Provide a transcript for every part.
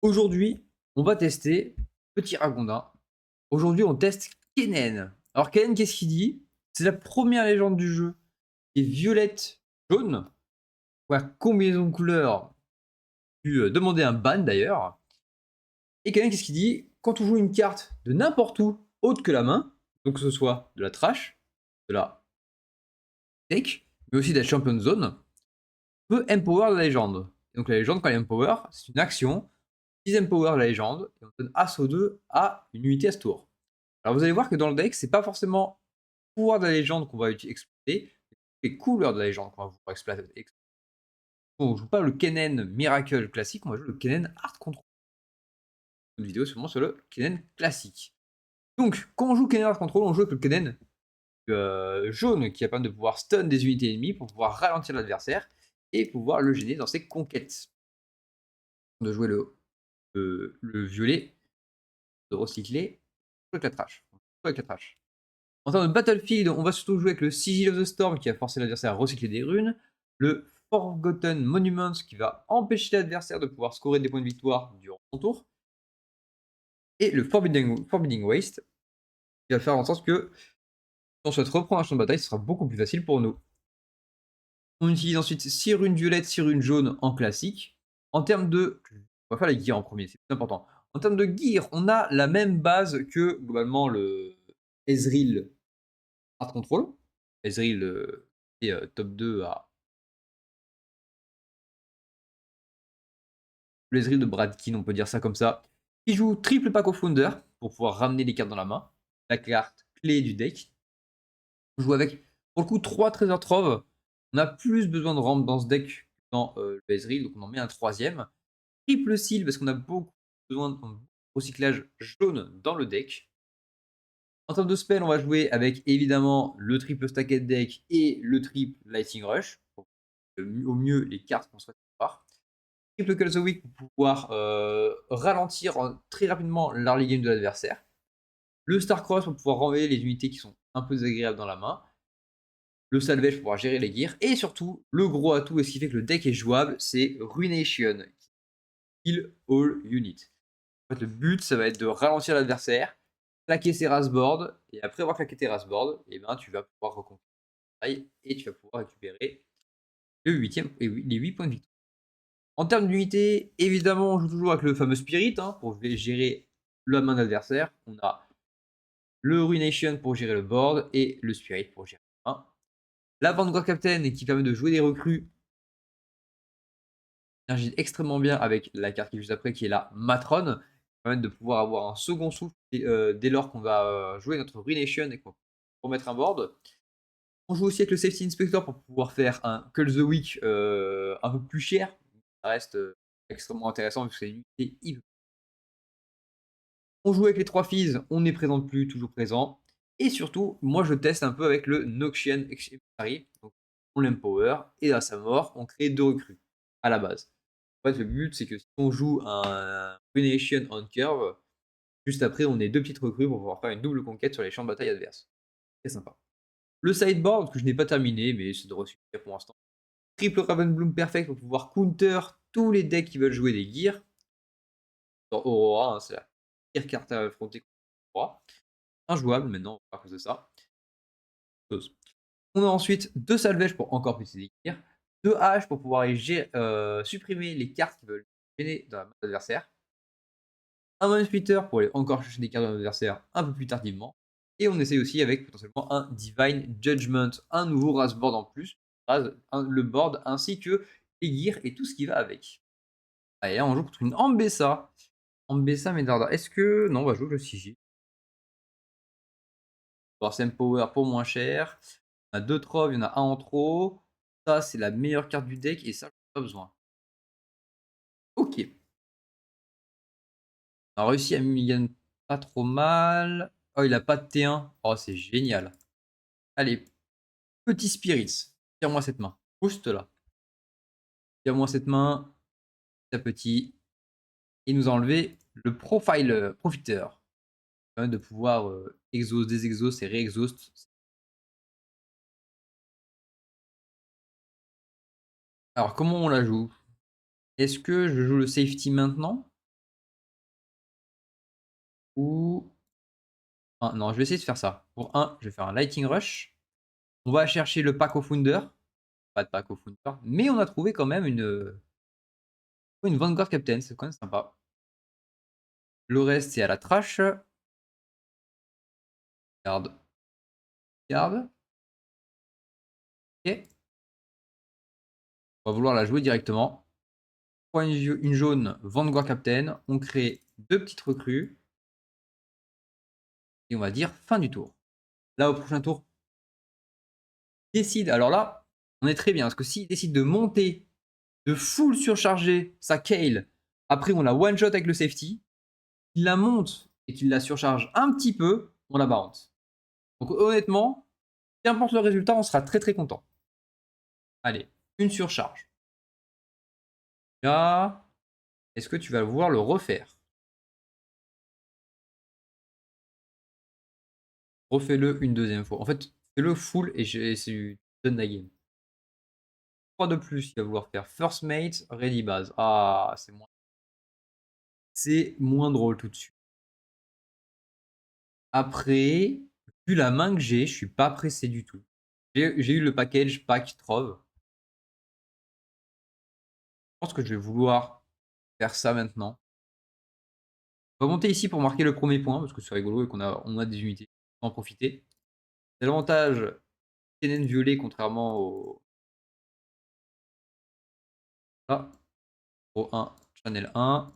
Aujourd'hui, on va tester Petit Ragondin. Aujourd'hui, on teste Kennen. Alors Kennen, qu'est-ce qu'il dit? C'est la première légende du jeu. Et violette, jaune. Ouais, combinaison de couleurs. Tu demandais un ban d'ailleurs. Et Kennen, qu'est-ce qu'il dit? Quand on joue une carte de n'importe où, autre que la main, donc que ce soit de la trash, de la deck, mais aussi de la champion zone, peut empower la légende. Et donc la légende, quand elle empower, c'est une action. Si empower la légende, et on donne As 2 à une unité à ce tour. Alors vous allez voir que dans le deck, c'est pas forcément le pouvoir de la légende qu'on va exploiter, les couleurs de la légende qu'on va pouvoir exploiter. On joue pas le Kennen Miracle classique, on va jouer le Kennen Art Control. Une vidéo seulement sur le Kennen classique. Donc, quand on joue Kennen Art Control, on joue avec le Kennen jaune qui a permis de pouvoir stun des unités ennemies pour pouvoir ralentir l'adversaire et pouvoir le gêner dans ses conquêtes. De jouer le violet, de recycler avec la trash. Avec la trash. En termes de Battlefield, on va surtout jouer avec le Sigil of the Storm qui va forcer l'adversaire à recycler des runes, le Forgotten Monuments qui va empêcher l'adversaire de pouvoir scorer des points de victoire durant son tour, et le Forbidding Waste qui va faire en sorte que si on souhaite reprendre un champ de bataille, ce sera beaucoup plus facile pour nous. On utilise ensuite 6 runes violettes, 6 runes jaunes en classique. En termes de... On va faire les gears en premier, c'est plus important. En termes de gear, on a la même base que globalement le Ezreal Art Control. Ezreal est top 2 à Ezreal de Bradkin, on peut dire ça comme ça. Il joue triple pack of Wonder pour pouvoir ramener les cartes dans la main. La carte clé du deck. On joue avec, pour le coup, 3 Treasure Trove. On a plus besoin de rampe dans ce deck que dans le Ezreal, donc on en met un troisième. Triple seal parce qu'on a beaucoup besoin de recyclage jaune dans le deck. En termes de spell, on va jouer avec évidemment le triple stacked deck et le triple Lightning Rush. Pour au mieux les cartes qu'on souhaite avoir. Triple Call the Week pour pouvoir ralentir très rapidement l'early game de l'adversaire. Le Star Cross pour pouvoir renvoyer les unités qui sont un peu désagréables dans la main. Le Salvage pour pouvoir gérer les gears. Et surtout, le gros atout et ce qui fait que le deck est jouable, c'est Ruination. Kill all unit. En fait, le but, ça va être de ralentir l'adversaire, claquer ses rasboards, et après avoir claqué tes rasboards, et ben, tu vas pouvoir reconquérir et tu vas pouvoir récupérer le 8e, et oui, les 8 points de victoire. En termes d'unité, évidemment, on joue toujours avec le fameux Spirit pour gérer la main d'adversaire. On a le Ruination pour gérer le board et le Spirit pour gérer la main. La Vanguard Captain qui permet de jouer des recrues synergise extrêmement bien avec la carte qui est juste après qui est la Matron, qui permet de pouvoir avoir un second souffle dès lors qu'on va jouer notre Ruination et qu'on va remettre un board. On joue aussi avec le Safety Inspector pour pouvoir faire un Call the Week un peu plus cher. Ça reste extrêmement intéressant vu que c'est une unité hyper. On joue avec les 3 Fizz, on est présent de plus, toujours présent. Et surtout, moi je teste un peu avec le Noxian Extremary. Donc on l'empower et à sa mort, on crée 2 recrues à la base. En fait, le but c'est que si on joue un Ruination on curve, juste après on est 2 petites recrues pour pouvoir faire une double conquête sur les champs de bataille adverses. C'est sympa. Le sideboard que je n'ai pas terminé, mais ça devrait suffire pour l'instant. Triple Ravenbloom Perfect pour pouvoir counter tous les decks qui veulent jouer des gears. Dans Aurora, c'est la pire carte à affronter contre Aurora. Injouable maintenant à cause de ça. On a ensuite 2 salvage pour encore plus d'équilibres, 2 haches pour pouvoir supprimer les cartes qui veulent gêner dans la main de l'adversaire, un Mind Splitter pour aller encore chercher des cartes de l'adversaire un peu plus tardivement, et on essaye aussi avec potentiellement un Divine Judgment, un nouveau race board en plus, le board ainsi que les gears et tout ce qui va avec. Allez, là on joue contre une Ambessa. Ambessa Medarda. Est-ce que. Non, on va jouer le sigil. Force Power pour moins cher. On a 2 troves, il y en a un en trop. Ça, c'est la meilleure carte du deck et ça, j'en ai pas besoin. Ok. On a réussi à mulligan pas trop mal. Oh, il a pas de T1. Oh, c'est génial. Allez, petit Spirits. Tire-moi cette main. Boost là. Tire-moi cette main. Petit à petit. Et nous enlever le Profile Profiteur. Ça permet de pouvoir exhaust, désexhaust et réexhaust. Alors, comment on la joue? Est-ce que je joue le safety maintenant? Ou... Ah, non, je vais essayer de faire ça. Pour 1, je vais faire un Lighting Rush. On va chercher le pack of Wonder. Pas de pack of Wonder. Mais on a trouvé quand même une Vanguard Captain. C'est quand même sympa. Le reste, c'est à la trash. Garde. Garde. Ok. On va vouloir la jouer directement. On prend une jaune Vanguard Captain. On crée 2 petites recrues. Et on va dire fin du tour. Là, au prochain tour, décide. Alors là, on est très bien. Parce que s'il décide de monter, de full surcharger sa Kale, après on la one shot avec le safety, il la monte et qu'il la surcharge un petit peu, on la bounce. Donc honnêtement, qu'importe le résultat, on sera très très content. Allez, une surcharge. Là, est-ce que tu vas vouloir le refaire? Refais-le une deuxième fois. En fait, fais-le full et je donne la game. 3 de plus, il va vouloir faire first mate, ready base. Ah, c'est moins drôle tout de suite. Après, vu la main que j'ai, je suis pas pressé du tout. J'ai eu le package pack Trove. Je pense que je vais vouloir faire ça maintenant. On va monter ici pour marquer le premier point, parce que c'est rigolo et on a des unités. On va en profiter. C'est l'avantage Kennen violet, contrairement au... Là, au 1, Channel 1.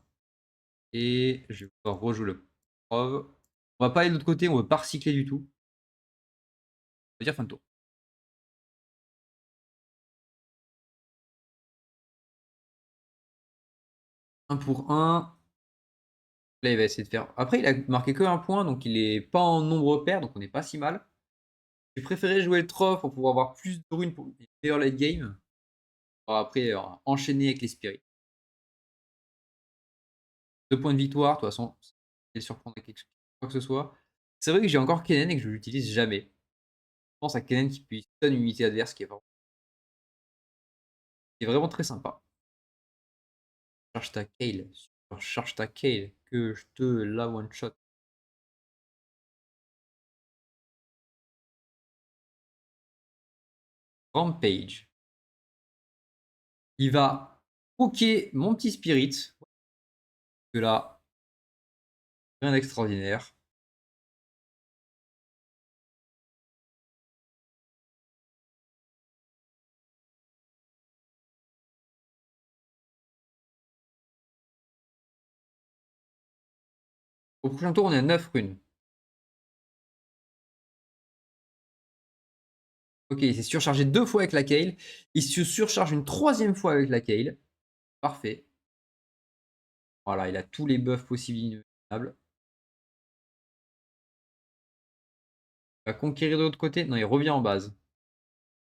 Et je vais pouvoir rejouer le Trove. On va pas aller de l'autre côté, on ne veut pas recycler du tout. On va dire fin de tour. Un pour un. Là, il va essayer de faire. Après, il a marqué que un point, donc il est pas en nombre pair, donc on n'est pas si mal. J'ai préféré jouer le Trove pour pouvoir avoir plus de runes pour une meilleure late game. Après, enchaîner avec les spirits. 2 points de victoire, de toute façon, c'est surprendre avec quoi que ce soit. C'est vrai que j'ai encore Kennen et que je ne l'utilise jamais. Je pense à Kennen qui puisse stun une unité adverse qui est vraiment très sympa. Charge ta Kale. Charge ta Kale. Que je te la one shot. Rampage. Il va poker mon petit spirit. Que là, rien d'extraordinaire. Au prochain tour, on est à 9 runes. Ok, il s'est surchargé 2 fois avec la Kale. Il se surcharge une 3e fois avec la Kale. Parfait. Voilà, il a tous les buffs possibles et inimaginables. Il va conquérir de l'autre côté. Non, il revient en base.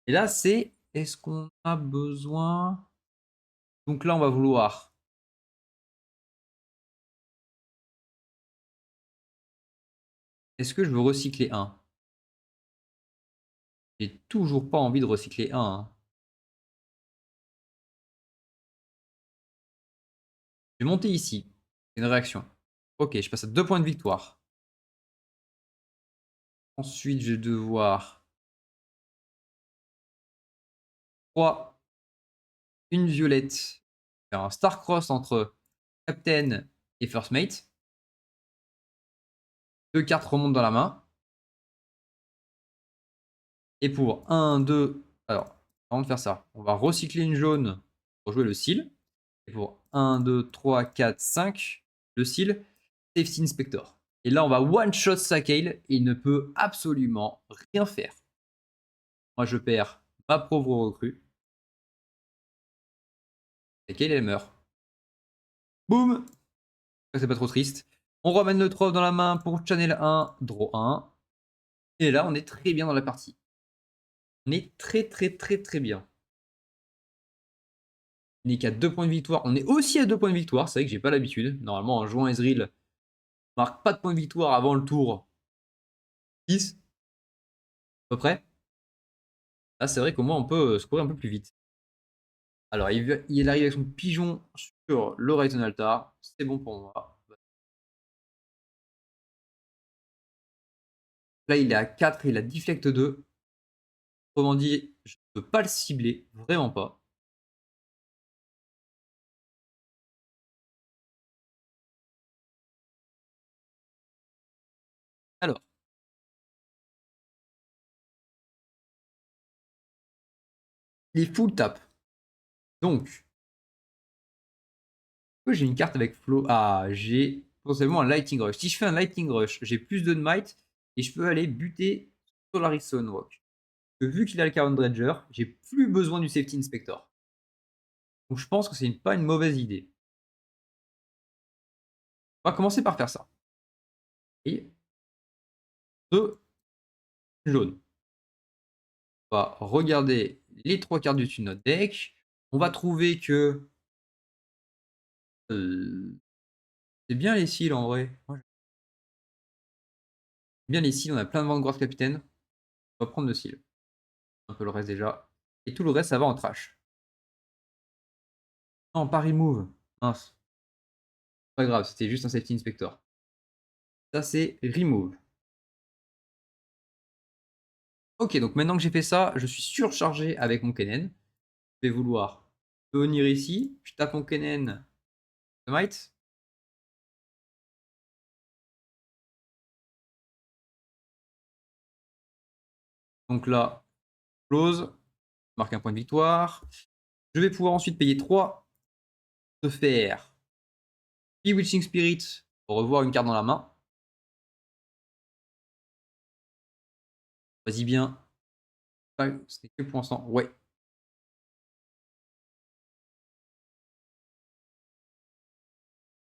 Et là, c'est... Est-ce qu'on a besoin... Donc là, on va vouloir... Est-ce que je veux recycler un? J'ai toujours pas envie de recycler un. Hein. Je vais monter ici. Une réaction. Ok, je passe à 2 points de victoire. Ensuite, je vais devoir... 3. Une violette. Faire un star cross entre Captain et First Mate. 2 cartes remontent dans la main. Et pour 1, 2... Alors, avant de faire ça, on va recycler une jaune pour jouer le seal. Et pour 1, 2, 3, 4, 5, le seal, Safety Inspector. Et là, on va one-shot Sakale et il ne peut absolument rien faire. Moi, je perds ma pauvre recrue. Sakale, elle meurt. Boum! C'est pas trop triste. On ramène le trove dans la main pour Channel 1, Draw 1. Et là, on est très bien dans la partie. On est très très très très bien. On n'est qu'à 2 points de victoire. On est aussi à 2 points de victoire. C'est vrai que j'ai pas l'habitude. Normalement, en jouant Ezreal, on marque pas de points de victoire avant le tour 10, à peu près. Là, c'est vrai qu'au moins, on peut scorer un peu plus vite. Alors, il arrive avec son petit pigeon sur le Ryzen Altar. C'est bon pour moi. Là, il est à 4, il a deflect 2. Autrement dit, je ne peux pas le cibler, vraiment pas. Alors, il est full tap. Donc, j'ai une carte avec flow. Ah, j'ai potentiellement un Lightning Rush. Si je fais un Lightning Rush, j'ai plus de might et je peux aller buter Solaris Sunwalk. Vu qu'il a le Carbon Dredger, j'ai plus besoin du Safety Inspector. Donc je pense que c'est pas une mauvaise idée. On va commencer par faire ça. Et 2 jaunes. On va regarder les 3 cartes dessus de notre deck. On va trouver que c'est bien les seals en vrai. Bien les seals, on a plein de Vanguard Capitaine. On va prendre le seal. Un peu le reste déjà. Et tout le reste, ça va en trash. Non, pas remove. Mince. Pas grave, c'était juste un Safety Inspector. Ça, c'est remove. Ok, donc maintenant que j'ai fait ça, je suis surchargé avec mon Kennen. Je vais vouloir venir ici. Je tape mon Kennen de Might. Donc là, close. Marque un point de victoire. Je vais pouvoir ensuite payer 3 de faire Bewitching Spirit pour revoir une carte dans la main. Vas-y bien. C'était que pour l'instant. Ouais.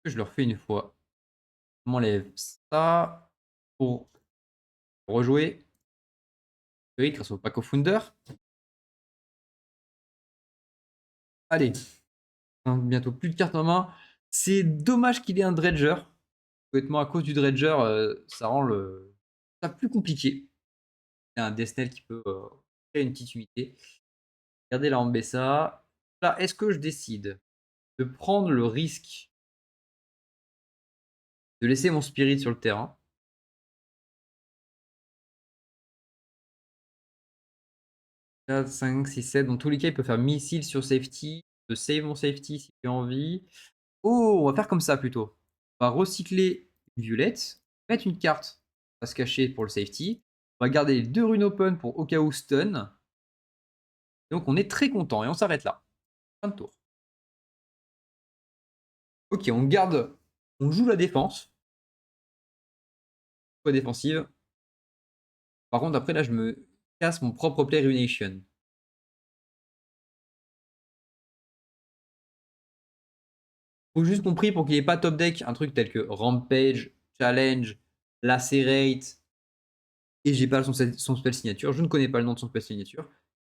Je le refais une fois. Je m'enlève ça pour rejouer. Spirit grâce au pack of Founder. Allez. Bientôt plus de cartes en main. C'est dommage qu'il ait un Dredger. Honnêtement, à cause du Dredger, ça rend ça plus compliqué. Il y a un Desnel qui peut créer une petite unité. Regardez la Ambessa. Là, est-ce que je décide de prendre le risque de laisser mon Spirit sur le terrain? 4, 5, 6, 7. Dans tous les cas, il peut faire missile sur safety. Je peux save mon safety si j'ai envie. Oh, on va faire comme ça plutôt. On va recycler une violette. Mettre une carte à se cacher pour le safety. On va garder les 2 runes open pour au cas où stun. Donc on est très content et on s'arrête là. Fin de tour. Ok, on garde. On joue la défense. Pas défensive. Par contre, après là, je me casse mon propre play Ruination. Faut juste compris pour qu'il n'y ait pas top deck un truc tel que Rampage, Challenge, Lacerate, et j'ai pas son spell signature. Je ne connais pas le nom de son spell signature.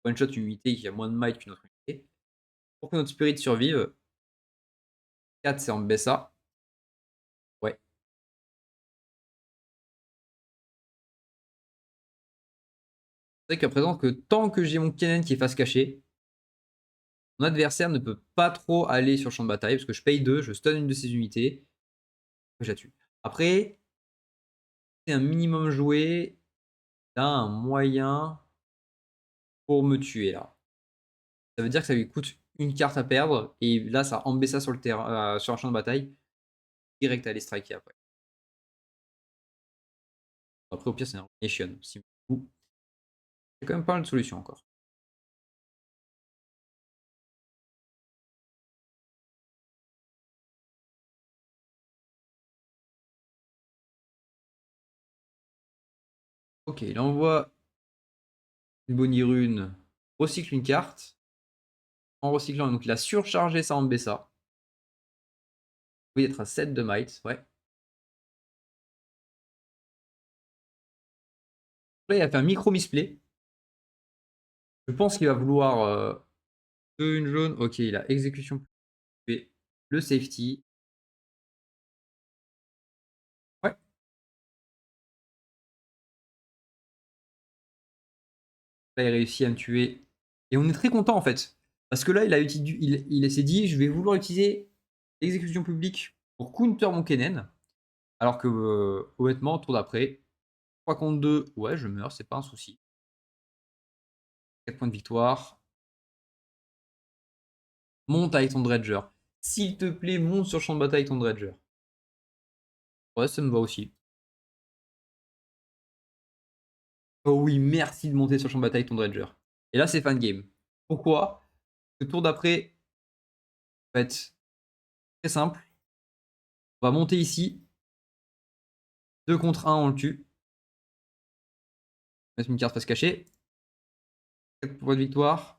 One shot une unité qui a moins de might qu'une autre unité. Pour que notre spirit survive, 4 c'est en Bessa. Ouais. C'est vrai qu'à présent, que tant que j'ai mon Kennen qui est face cachée, mon adversaire ne peut pas trop aller sur le champ de bataille parce que je paye 2, je stun une de ses unités, je la tue. Après, c'est un minimum joué, il a un moyen pour me tuer là. Ça veut dire que ça lui coûte une carte à perdre et là ça embête ça sur le terrain, sur un champ de bataille, direct à aller striker après. Après au pire c'est un nation. Si vous... Il y a quand même pas mal de solutions encore. Ok, il envoie une Bonnie Rune, recycle une carte. En recyclant, donc il a surchargé sa Ambessa. Oui, être à 7 de might, ouais. Là, il a fait un micro misplay. Je pense qu'il va vouloir une jaune. Ok, il a exécution le safety. Ouais. Là, il réussit à me tuer. Et on est très content en fait. Parce que là, il s'est dit, je vais vouloir utiliser l'exécution publique pour counter mon Kennen. Alors que, honnêtement, tour d'après, 3 contre 2, ouais, je meurs, c'est pas un souci. 4 points de victoire. Monte avec ton Dredger. S'il te plaît, monte sur le champ de bataille ton Dredger. Ouais, ça me va aussi. Oh oui, merci de monter sur le champ de bataille ton Dredger. Et là, c'est fin de game. Pourquoi? Le tour d'après va être très simple. On va monter ici. 2 contre 1, on le tue. Mettre une carte face cachée. 4 points de victoire.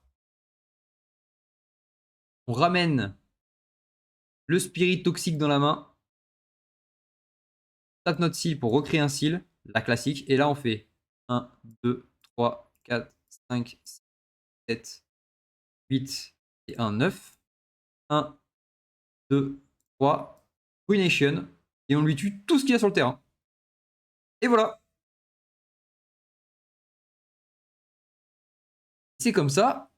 On ramène le spirit toxique dans la main. Tape notre seal pour recréer un seal. La classique. Et là, on fait 1, 2, 3, 4, 5, 6, 7, 8 et 1, 9. 1, 2, 3. Ruination. Et on lui tue tout ce qu'il y a sur le terrain. Et voilà. C'est comme ça.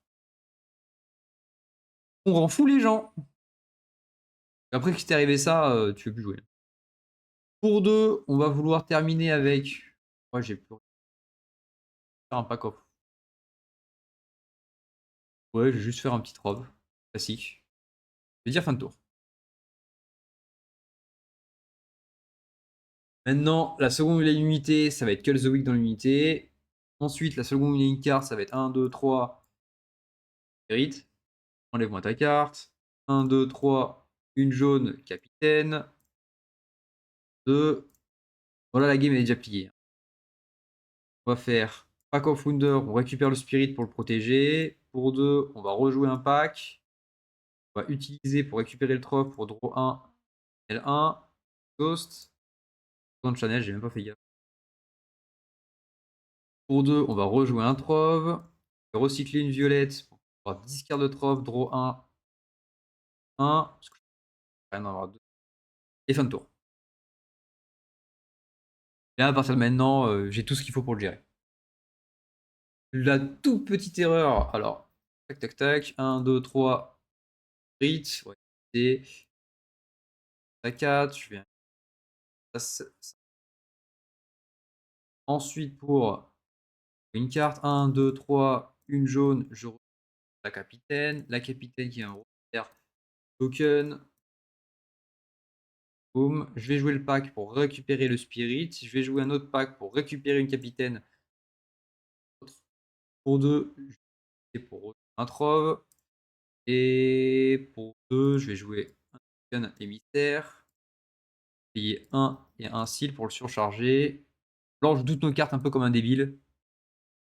On rend fou les gens. Après qu'il t'est arrivé ça, tu veux plus jouer. Pour 2, on va vouloir terminer avec. Ouais, j'ai plus. Faire un pack-off. Ouais, je vais juste faire un petit robe. Classique. Je vais dire fin de tour. Maintenant, la seconde où il y a une unité, ça va être Call the Weak dans l'unité. Ensuite, la seconde où il y a une carte, ça va être 1, 2, 3. Spirit. Enlève-moi ta carte. 1, 2, 3. Une jaune, capitaine. 2. Voilà, la game elle est déjà pliée. On va faire Pack of Wonder, on récupère le Spirit pour le protéger. Pour 2, on va rejouer un pack. On va utiliser pour récupérer le Trove pour draw 1, L1. Ghost. Dans Channel, j'ai même pas fait gaffe. Pour 2, on va rejouer un Trove. Recycler une violette pour avoir 10 cartes de Trove, draw 1, 1. Parce que je vais rien en avoir 2. Et fin de tour. Et là, à partir de maintenant, j'ai tout ce qu'il faut pour le gérer. La toute petite erreur. Alors, tac, tac, tac. 1, 2, 3. Spirit. Ouais. Et 4. Je vais. Ensuite, pour une carte, 1, 2, 3, une jaune, je retrouve la capitaine. La capitaine qui a un repère token. Boum. Je vais jouer le pack pour récupérer le spirit. Je vais jouer un autre pack pour récupérer une capitaine. Pour 2, et pour un trove. Et pour 2, je vais jouer un token émissaire. Payer 1 et un seal pour le surcharger. Alors je doute nos cartes un peu comme un débile. De toute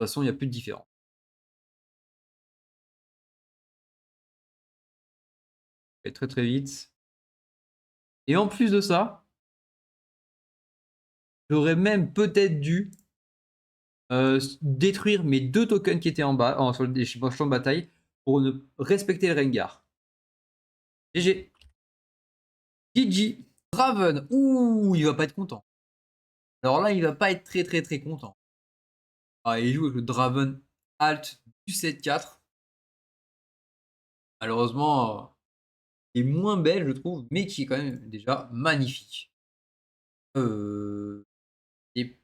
façon, il n'y a plus de différence. Ça va être très très vite. Et en plus de ça, j'aurais même peut-être dû détruire mes 2 tokens qui étaient en bas, sur le champ de bataille, pour ne respecter le Rengar. GG. GG. Draven. Ouh, il va pas être content. Alors là, il va pas être très très très content. Ah, il joue avec le Draven Alt du 7-4. Malheureusement, est moins belle, je trouve, mais qui est quand même déjà magnifique. J'ai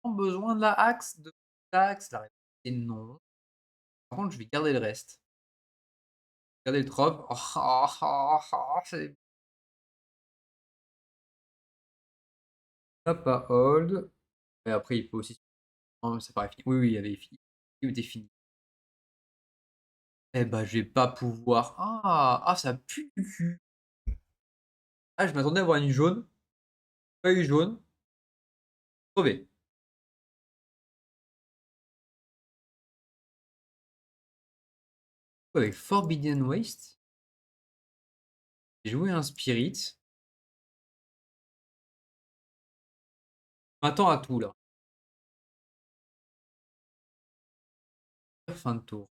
pas besoin de la axe, la réponse est non. Par contre, je vais garder le reste. Garder le trop. Hop, à hold. Et après, il peut aussi. Non, c'est pareil, fini. Oui, oui, il avait fini. Il était fini. Eh bah, je vais pas pouvoir. Ah, ça pue du cul. Ah, je m'attendais à avoir une jaune. Pas eu jaune. Crevé. Avec Forbidden Waste, j'ai joué un Spirit. M'attends à tout là. Fin de tour.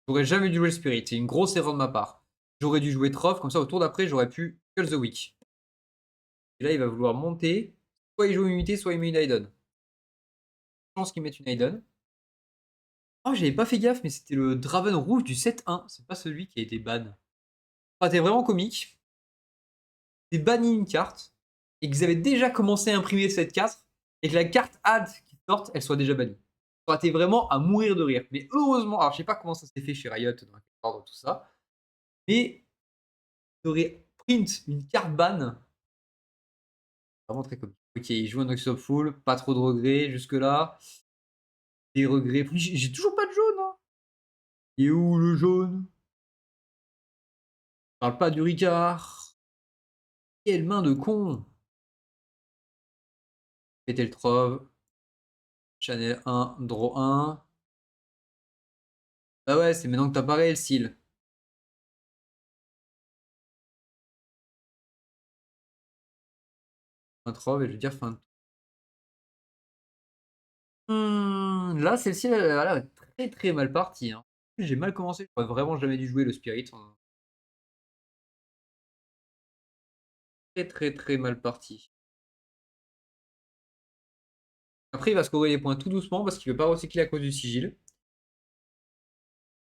J'aurais jamais dû jouer le Spirit. C'est une grosse erreur de ma part. J'aurais dû jouer Troff, comme ça au tour d'après, j'aurais pu Call the Weak. Et là, il va vouloir monter. Soit il joue une unité, soit il met une Aiden. Je pense qu'il met une Aiden. Oh, j'avais pas fait gaffe, mais c'était le Draven rouge du 7-1. C'est pas celui qui a été ban. Ah, t'es vraiment comique. T'es banni une carte. Et qu'ils avaient déjà commencé à imprimer le 7-4. et que la carte Had qui sorte, elle soit déjà bannie. Ça aurait été vraiment à mourir de rire. Mais heureusement, alors je sais pas comment ça s'est fait chez Riot, dans quel ordre, tout ça, mais tu aurais print une carte ban, vraiment très comique. Ok, il joue un Nox of Full, pas trop de regrets jusque-là. Des regrets. J'ai toujours pas de jaune, hein. Il est où le jaune? Parle pas du Ricard. Quelle main de con. Peteltrov. Chanel 1, Draw 1. Bah ouais, c'est maintenant que t'apparais le style. Un trove et je veux dire fin. Là, celle-ci, elle a l'air très très mal partie, hein. J'ai mal commencé, j'aurais vraiment jamais dû jouer le Spirit, hein. Très très très mal parti. Après, il va scorer les points tout doucement parce qu'il veut pas recycler à cause du sigil.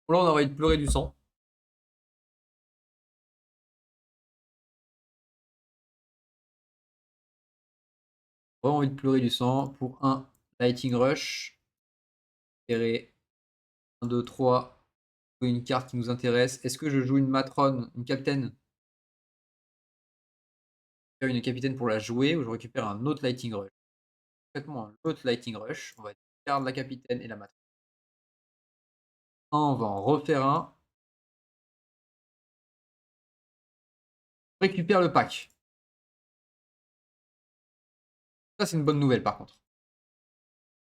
Bon, là, on a envie de pleurer du sang. Vraiment envie de pleurer du sang pour un Lighting Rush. Serré. 1, 2, 3. Une carte qui nous intéresse. Est-ce que je joue une Matrone, une Capitaine? Une capitaine pour la jouer ou je récupère un autre Lighting Rush? Complètement un autre Lighting Rush. On va garder la capitaine et la Matrone. On va en refaire un. Récupère le pack. Ça, c'est une bonne nouvelle par contre.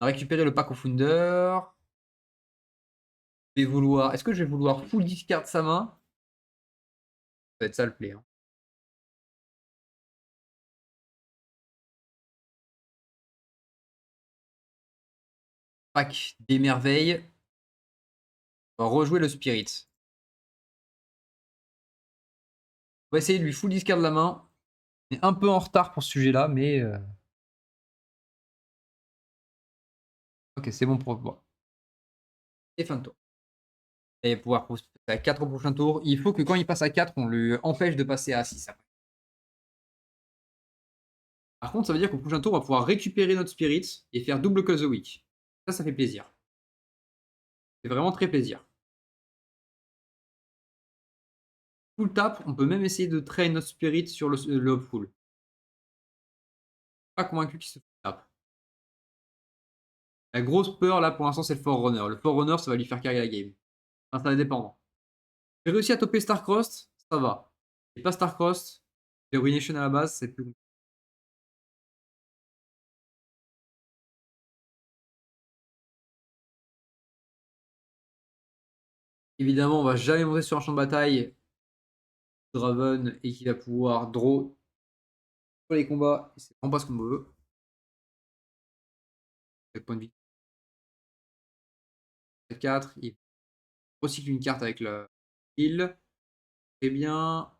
On a récupéré le pack au Founder. Je vais vouloir. Est-ce que je vais vouloir full discard sa main? Ça va être ça le play, hein. Pack des merveilles. On va rejouer le Spirit. On va essayer de lui full discard la main. On est un peu en retard pour ce sujet-là, mais. Ok, c'est bon pour moi. Et fin de tour. Et pouvoir passer à 4 au prochain tour. Il faut que quand il passe à 4, on lui empêche de passer à 6 après. Par contre, ça veut dire qu'au prochain tour, on va pouvoir récupérer notre Spirit et faire double Call the Week. Ça fait plaisir. C'est vraiment très plaisir. Full tap, on peut même essayer de train notre Spirit sur le full. Pas convaincu qu'il se tape. La grosse peur là pour l'instant c'est le Forerunner. Le Forerunner ça va lui faire carrer la game. Enfin, ça va dépendre. J'ai réussi à toper Starcrossed, ça va. Et pas Starcrossed, j'ai Ruination à la base, c'est plus compliqué. Évidemment, on va jamais monter sur un champ de bataille Draven et qu'il va pouvoir draw sur les combats. C'est vraiment pas ce qu'on veut. Avec point de vie 4, il recycle une carte avec le heal. Très bien.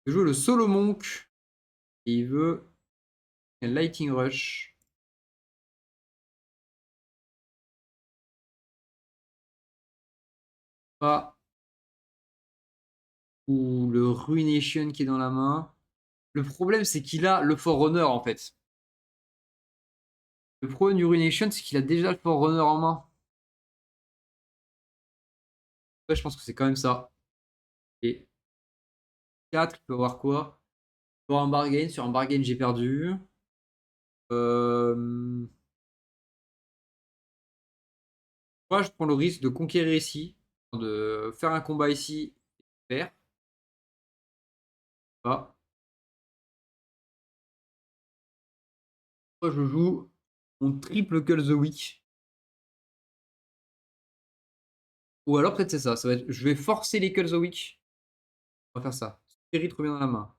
Il joue le Solo Monk et il veut un Lighting Rush. Pas. Ou le Ruination qui est dans la main. Le problème, c'est qu'il a le Forerunner en fait. Le problème du Ruination, c'est qu'il a déjà le Forerunner en main. Ouais, je pense que c'est quand même ça. Et 4, il peut avoir quoi? Il peut avoir un bargain. Sur un bargain, j'ai perdu. Moi, je prends le risque de conquérir ici, de faire un combat ici et faire. Pas. Moi, je joue mon triple Call the Week. Ou alors peut-être c'est ça. Ça va être, je vais forcer les Call the Week. On va faire ça. Spirit revient dans la main.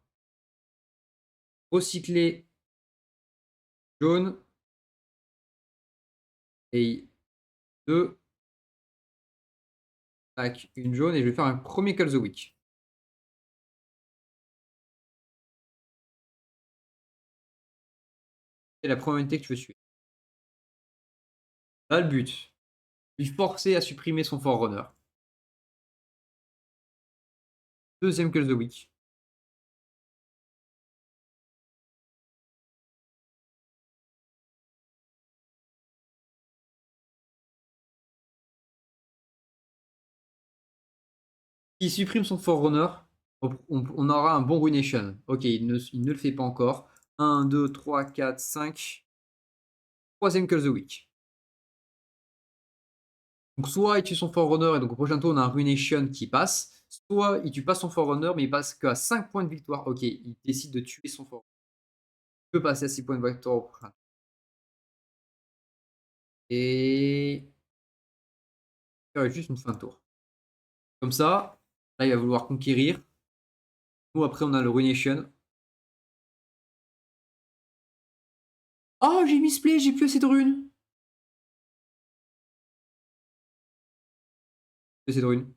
Recycler jaune. Et 2. Tac, une jaune. Et je vais faire un premier Call the Week. C'est la première unité que tu veux suivre. Là, le but. Lui forcer à supprimer son Forerunner. Deuxième call the week. Il supprime son Forerunner, on aura un bon Ruination. Ok, il ne le fait pas encore. 1, 2, 3, 4, 5. Troisième Call the Week. Donc soit il tue son Forerunner et donc au prochain tour on a un Ruination qui passe, soit il tue pas son Forerunner mais il passe qu'à 5 points de victoire. Ok, il décide de tuer son Forerunner. Il peut passer à 6 points de victoire au prochain tour. Et faire juste une fin de tour. Comme ça, là il va vouloir conquérir. Nous après on a le Ruination. Oh, j'ai misplay, j'ai plus assez de runes. Plus assez de runes.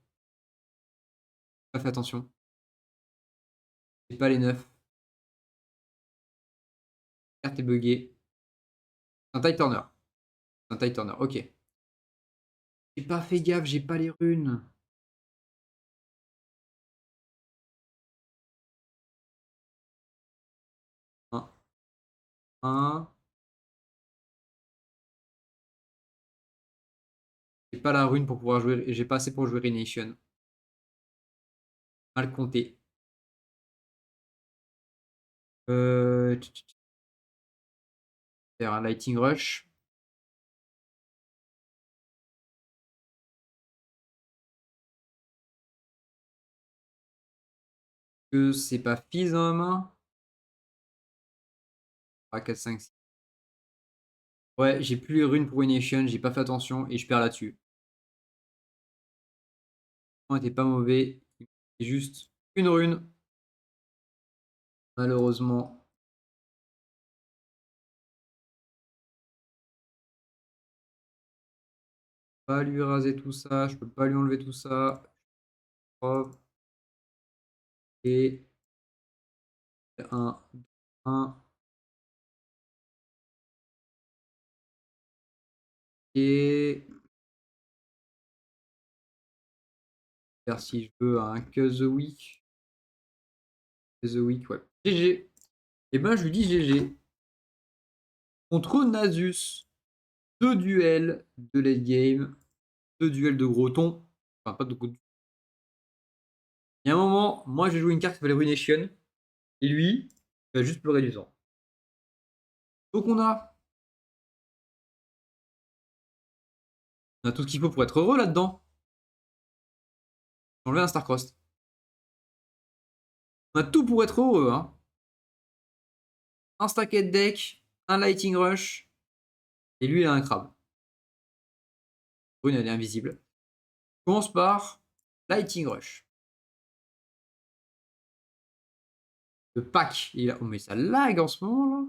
Pas fait attention. J'ai pas les 9. Carte est buggée. Un Tide Turner. Un Tide Turner, ok. J'ai pas fait gaffe, j'ai pas les runes. Un. J'ai pas la rune pour pouvoir jouer. J'ai pas assez pour jouer Renation. Mal compté. Faire un Lighting Rush. Que c'est pas Fizz dans ma main. 3, 4, 5, 6. Ouais, j'ai plus les runes pour Renation, j'ai pas fait attention et je perds là-dessus. On était pas mauvais. C'est juste une rune. Malheureusement. Pas lui raser tout ça, je peux pas lui enlever tout ça. Hop. Et 1, 1. Et faire si je veux un Cause the Week. The Week, ouais. GG. Et ben je lui dis GG. Contre Nasus. 2 duels de late game. 2 duels de gros tons. Enfin, pas de gros. Il y a un moment, moi j'ai joué une carte qui s'appelle Ruination. Et lui, il va juste pleurer du sang. Donc on a tout ce qu'il faut pour être heureux là-dedans. Enlever un Starcross. On a tout pour être heureux. Hein. Un Stacked Deck, un Lighting Rush. Et lui, il a un crabe. Brune, elle est invisible. On commence par Lighting Rush. Le pack, il a... Oh, mais ça lag en ce moment là.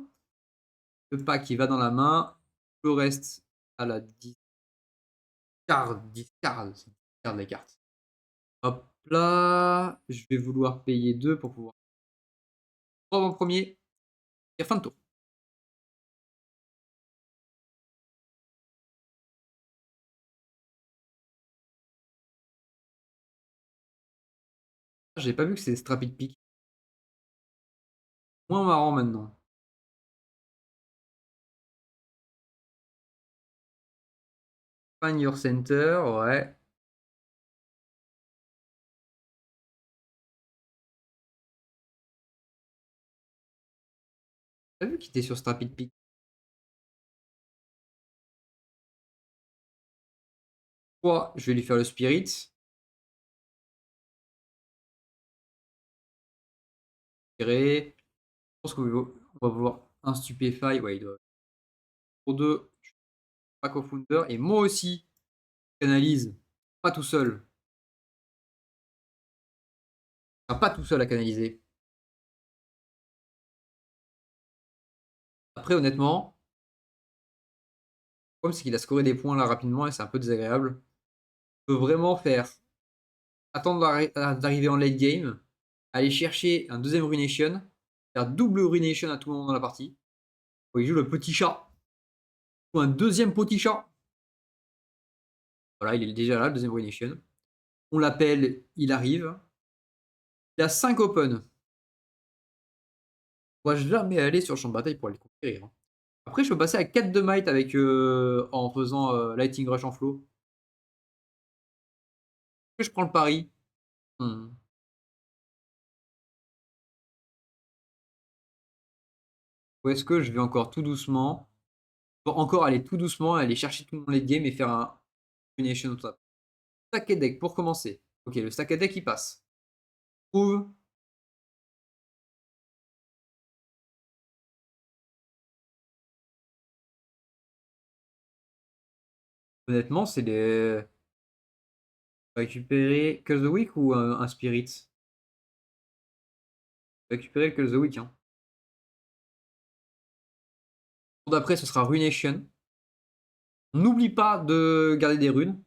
Le pack, il va dans la main. Le reste à la discard. Discard. Discard les cartes. Hop là. Je vais vouloir payer 2 pour pouvoir. 3 en premier. Et fin de tour. J'ai pas vu que c'est Strapid Peak. Moins marrant maintenant. Find Your Center, ouais. T'as vu qu'il était sur Strapid Peak? Je vais lui faire le Spirit. Je pense qu'on va vouloir un Stupefy. Ouais, il doit. Pour 2, Pack of Wonder. Et moi aussi, canalise. Pas tout seul. Pas tout seul à canaliser. Après, honnêtement, le problème, c'est qu'il a scoré des points là rapidement et c'est un peu désagréable. On peut vraiment faire attendre d'arriver en late game, aller chercher un deuxième Ruination, faire double Ruination à tout moment dans la partie. Il joue le petit chat. Ou un deuxième petit chat. Voilà, il est déjà là, le deuxième Ruination. On l'appelle, il arrive. Il a 5 open. On va jamais aller sur le champ de bataille pour aller le conquérir, hein. Après, je peux passer à 4 de might avec, en faisant Lightning Rush en flow. Est-ce que je prends le pari? Ou est-ce que je vais encore tout doucement, encore aller tout doucement, aller chercher tout mon late game et faire un Ruination au top. Stack et deck pour commencer. Ok, le stack et deck il passe. Trouve. Honnêtement, c'est des. Récupérer Call the Week ou un Spirit? Récupérer le Call the Week, hein. Tour d'après, ce sera Ruination. On n'oublie pas de garder des runes.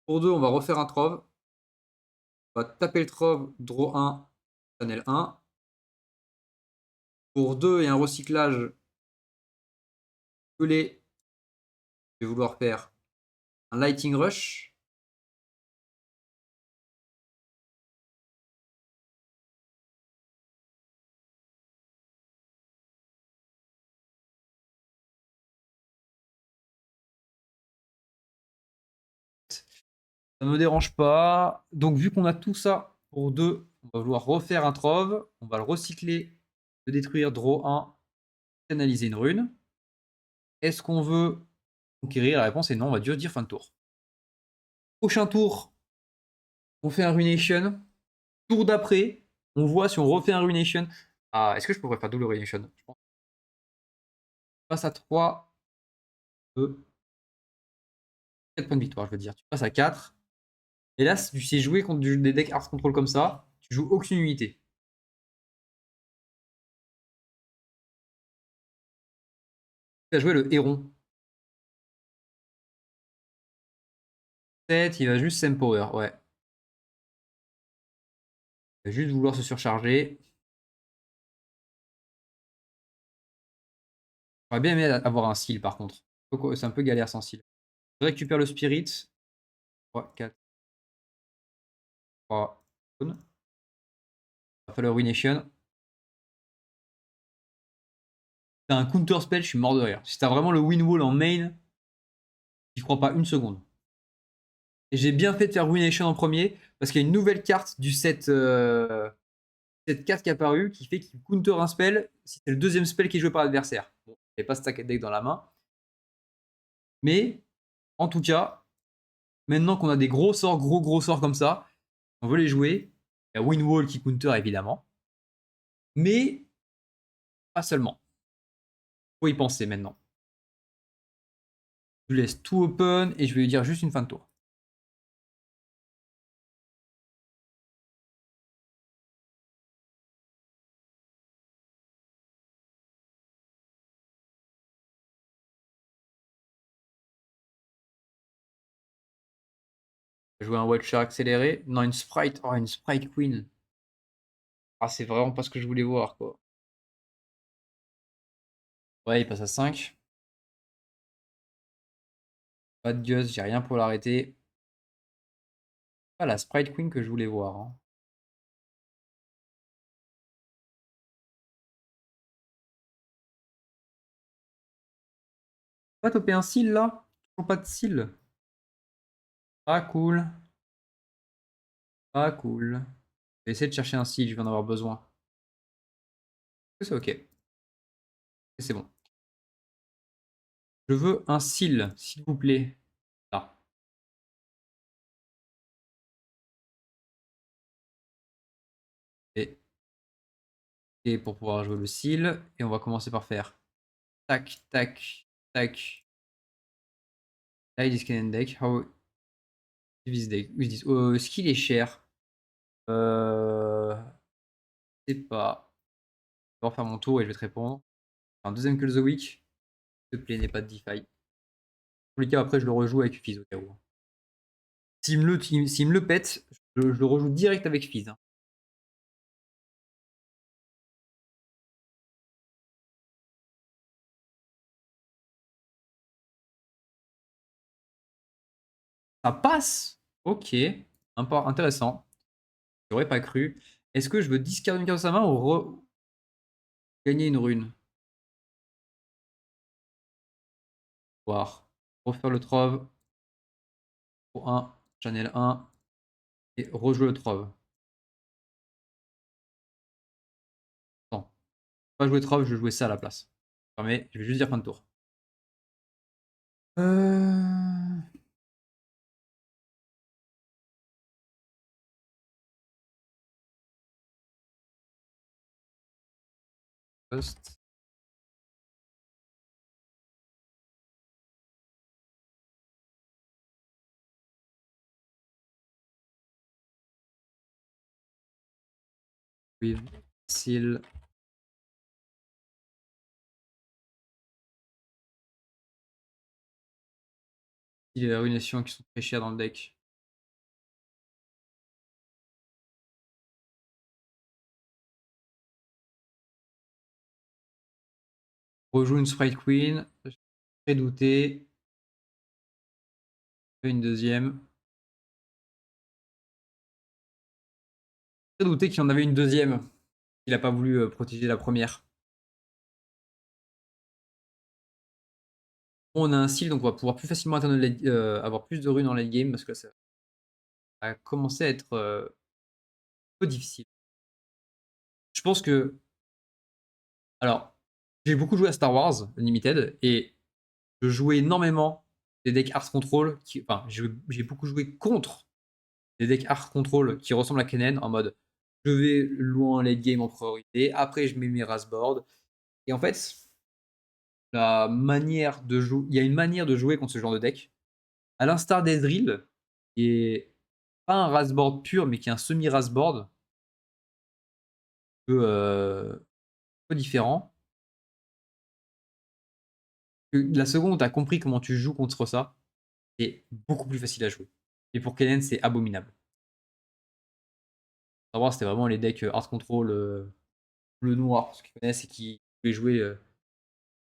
Pour 2, on va refaire un Trove. On va taper le Trove, draw 1, channel 1. Pour 2 et un recyclage pelé, je vais vouloir faire un Lightning Rush. Ça me dérange pas. Donc, vu qu'on a tout ça pour 2, on va vouloir refaire un Trove. On va le recycler, le détruire, draw 1, analyser une rune. Est-ce qu'on veut conquérir? La réponse est non, on va juste dire fin de tour. Prochain tour, on fait un Ruination. Tour d'après, on voit si on refait un Ruination. Ah, est-ce que je pourrais faire double Ruination? Je pense. Tu passes à 3, 2, 4 points de victoire, je veux dire. Tu passes à 4. Et là, si tu sais jouer contre des decks Art Control comme ça, tu joues aucune unité. Tu as joué le Héron. 7, il va juste Power, ouais. Il va juste vouloir se surcharger. J'aurais bien aimé avoir un seal par contre. C'est un peu galère sans seal. Je récupère le Spirit. 3, 4, 3. On va faire le Ruination. T'as un counter spell, je suis mort de rire. Si t'as vraiment le win wall en main, j'y crois pas une seconde. Et j'ai bien fait de faire Ruination en premier, parce qu'il y a une nouvelle carte du set, cette carte qui est apparue, qui fait qu'il counter un spell si c'est le deuxième spell qui est joué par l'adversaire. Bon, j'ai pas stack deck dans la main. Mais, en tout cas, maintenant qu'on a des gros sorts, gros sorts comme ça, on veut les jouer. Il y a win wall qui counter évidemment. Mais, pas seulement. Faut y penser maintenant. Je laisse tout open et je vais lui dire juste une fin de tour. Jouer un Watcher accéléré. Non, une Sprite. Oh, une Sprite Queen. Ah, c'est vraiment pas ce que je voulais voir, quoi. Ouais, il passe à 5. Pas de Gus, j'ai rien pour l'arrêter. Pas la Sprite Queen que je voulais voir, hein. Pas topé un seal là? Toujours pas de seal. Pas cool. Pas cool. Je vais essayer de chercher un seal, je vais en avoir besoin. C'est ok. C'est bon. Je veux un seal, s'il vous plaît. Là. Et pour pouvoir jouer le seal. Et on va commencer par faire tac, tac, tac. Là, this can deck. How this deck? Skill est cher. Je sais pas. Je vais refaire mon tour et je vais te répondre. Un deuxième Call the Week. S'il te plaît, n'est pas de DeFi. Tous les cas, après, je le rejoue avec Fizz au cas où. S'il me le pète, je le rejoue direct avec Fizz, hein. Ça passe. Ok. Intéressant. J'aurais pas cru. Est-ce que je veux discarder une carte de sa main ou gagner une rune? Voir. Refaire le trove. Pour 1. Channel 1. Et rejouer le trove. Attends. Pas jouer trove, je vais jouer ça à la place. Mais je vais juste dire fin de tour. Post. With seal. Il y a des ruinations qui sont très chères dans le deck. Rejoue une Sprite Queen. Très douté. Une deuxième. Très douté qu'il en avait une deuxième. Il n'a pas voulu protéger la première. Bon, on a un seal, donc on va pouvoir plus facilement avoir plus de runes en late game parce que ça a commencé à être un peu difficile. Je pense que. Alors, j'ai beaucoup joué à Star Wars Unlimited et je jouais énormément des decks Art Control. Enfin, j'ai beaucoup joué contre des decks Art Control qui ressemblent à Kennen en mode je vais loin en late game en priorité, après je mets mes Rasboard. Et en fait, la manière de jouer, il y a une manière de jouer contre ce genre de deck. À l'instar d'Ezreal, qui est pas un Rasboard pur, mais qui est un semi-Rasboard, un peu différent. La seconde où tu as compris comment tu joues contre ça, c'est beaucoup plus facile à jouer. Et pour Kennen, c'est abominable. Savoir, c'était vraiment les decks Art Control bleu-noir, ceux qui connaissent et qui pouvaient jouer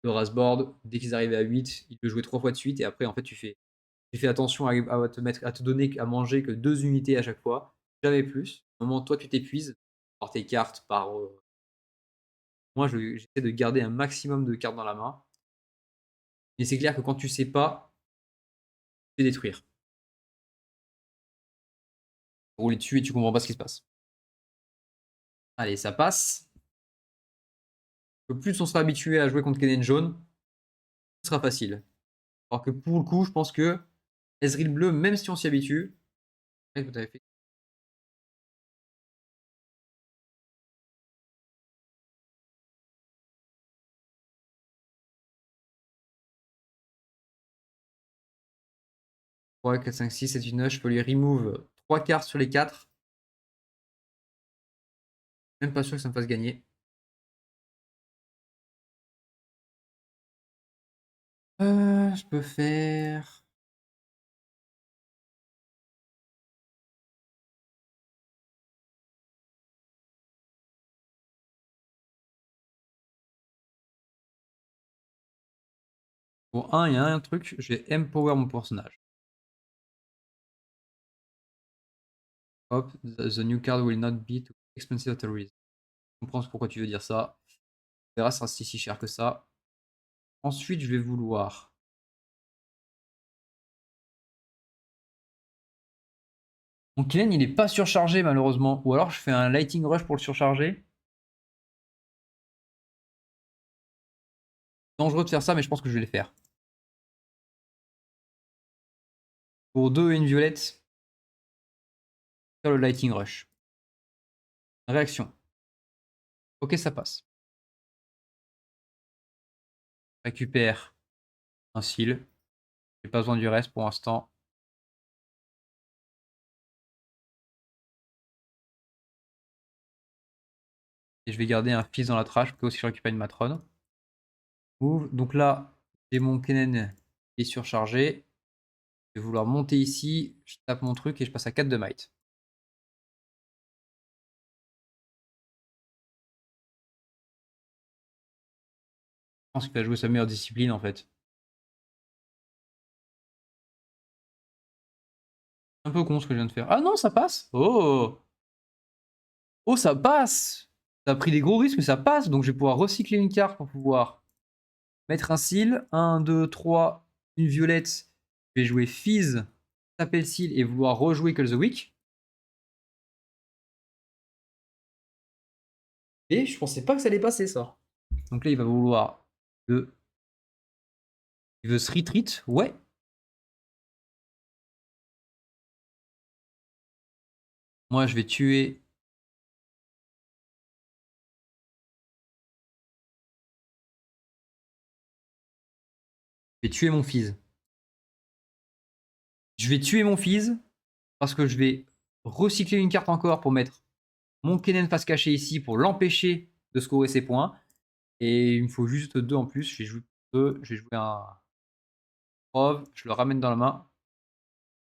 le Rasboard. Dès qu'ils arrivaient à 8, ils le jouaient 3 fois de suite. Et après, en fait, tu fais attention à te donner à manger que 2 unités à chaque fois, jamais plus. Au moment où toi, tu t'épuises par tes cartes, par. Moi, j'essaie de garder un maximum de cartes dans la main. Mais c'est clair que quand tu sais pas, tu fais détruire. Rouler dessus et tu comprends pas ce qui se passe. Allez, ça passe. Plus on sera habitué à jouer contre Kennen jaune, ce sera facile. Alors que pour le coup, je pense que Ezreal bleu, même si on s'y habitue, qu'est-ce que t'avais fait? Ouais, 4, 5, 6, 7, 8, 9, je peux lui remove 3 cartes sur les 4. Même pas sûr que ça me fasse gagner. Je peux faire. Pour un, il y a un truc, je vais empower mon personnage. Hop, the new card will not be too expensive at all. Je comprends pourquoi tu veux dire ça. On verra, ça sera si cher que ça. Ensuite, je vais vouloir. Mon Killen, il est pas surchargé malheureusement. Ou alors je fais un Lighting Rush pour le surcharger. Dangereux de faire ça, mais je pense que je vais le faire. Pour 2 et une violette, faire le Lighting Rush. Réaction. Ok, ça passe. Récupère un seal. J'ai pas besoin du reste pour l'instant. Et je vais garder un fils dans la trash pour que aussi je récupère une matrone. Move. Donc là, j'ai mon Kennen qui est surchargé. Je vais vouloir monter ici. Je tape mon truc et je passe à 4 de might. Je pense qu'il va jouer sa meilleure discipline en fait. Un peu con ce que je viens de faire. Ah non, ça passe. Oh. Oh, ça passe! Ça a pris des gros risques, mais ça passe. Donc je vais pouvoir recycler une carte pour pouvoir mettre un seal. 1, 2, 3, une violette. Je vais jouer Fizz, taper le seal et vouloir rejouer Call the Week. Et je pensais pas que ça allait passer ça. Donc là, il va vouloir le. Il veut se retreat. Ouais. Moi, je vais tuer. Je vais tuer mon Fizz. Je vais tuer mon Fizz parce que je vais recycler une carte encore pour mettre mon Kennen face cachée ici pour l'empêcher de scorer ses points. Et il me faut juste 2 en plus. Je vais jouer 2. Je vais jouer un Prove. Je le ramène dans la main.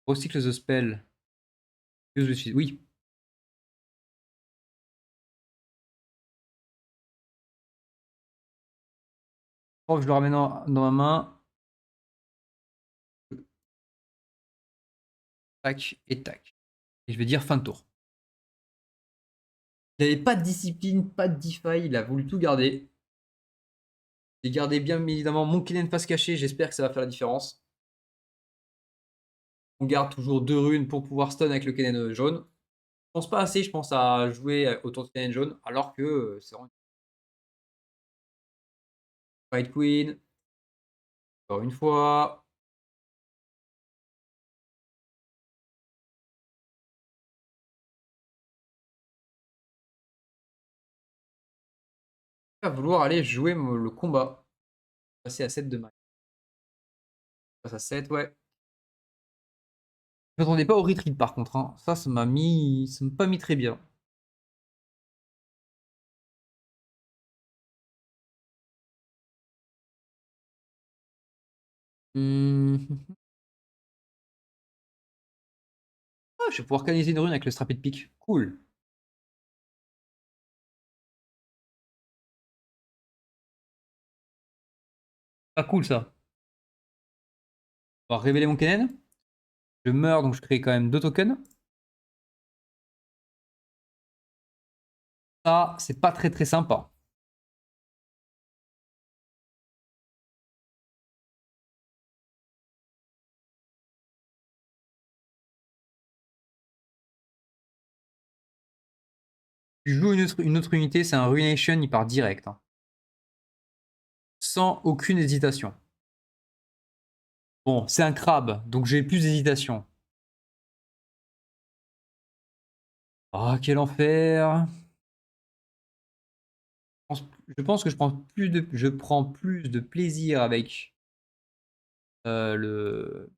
Recycle the spell. Use the Fizz. Oui. Prove, je le ramène dans ma main. Tac et tac. Et je vais dire fin de tour. Il n'avait pas de discipline, pas de DeFi. Il a voulu tout garder. J'ai gardé bien évidemment mon Kennen face cachée. J'espère que ça va faire la différence. On garde toujours 2 runes pour pouvoir stun avec le Kennen jaune. Je pense pas assez, je pense à jouer autour de Kennen jaune, alors que c'est vraiment Fight Queen. Encore une fois. Il va vouloir aller jouer le combat. Passer à 7 de maille. Passe à 7, ouais. Je m'attendais pas au retreat par contre. Hein. Ça m'a mis. Ça m'a pas mis très bien. Ah, je vais pouvoir canaliser une rune avec le Strapid Peak. Cool. Pas cool ça. On va révéler mon Kennen. Je meurs donc je crée quand même 2 tokens. Ça, c'est pas très très sympa. Tu joues une autre unité, c'est un Ruination, il part direct. Hein. Sans aucune hésitation. Bon, c'est un crabe, donc j'ai plus d'hésitation. Ah, quel enfer. Je pense que je prends plus de plaisir avec le.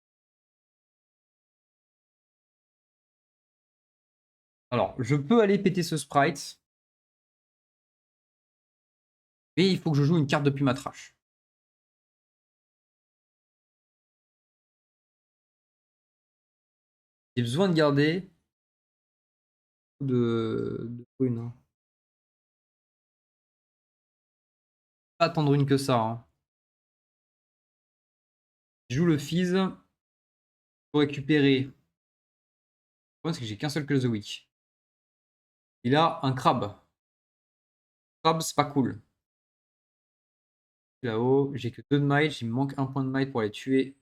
Alors, je peux aller péter ce sprite, mais il faut que je joue une carte depuis ma trash. J'ai besoin de garder de runes. Hein. Pas tant de runes que ça. Hein. Je joue le Fizz pour récupérer. Le problème, c'est que j'ai qu'un seul Call the Week. Il a un crabe. Crabe, c'est pas cool. Là-haut, j'ai que 2 de might. Il me manque un point de might pour les tuer.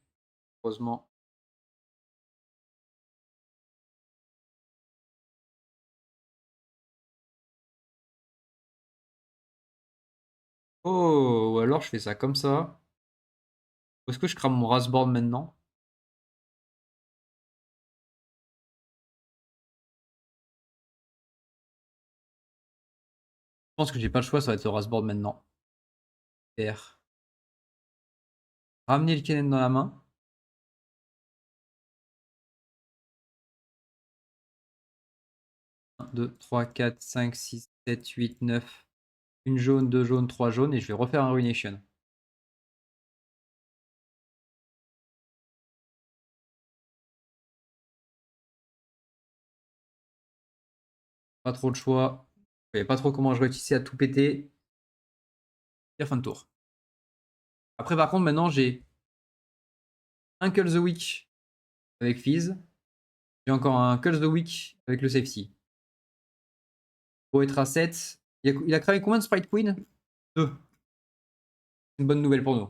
Heureusement. Oh, ou alors je fais ça comme ça. Ou est-ce que je crame mon Rasboard maintenant? Je pense que j'ai pas le choix, ça va être le Rasboard maintenant. R. Ramener le Kennen dans la main. 1, 2, 3, 4, 5, 6, 7, 8, 9. Une jaune, 2 jaunes, 3 jaunes. Et je vais refaire un Ruination. Pas trop de choix. Je savais pas trop comment je réussissais à tout péter. Et fin de tour. Après, par contre, maintenant, j'ai un Call the Week avec Fizz. J'ai encore un Call the Week avec le Safety. Pour être à 7. Il a cramé combien de Sprite Queen? 2. Une bonne nouvelle pour nous.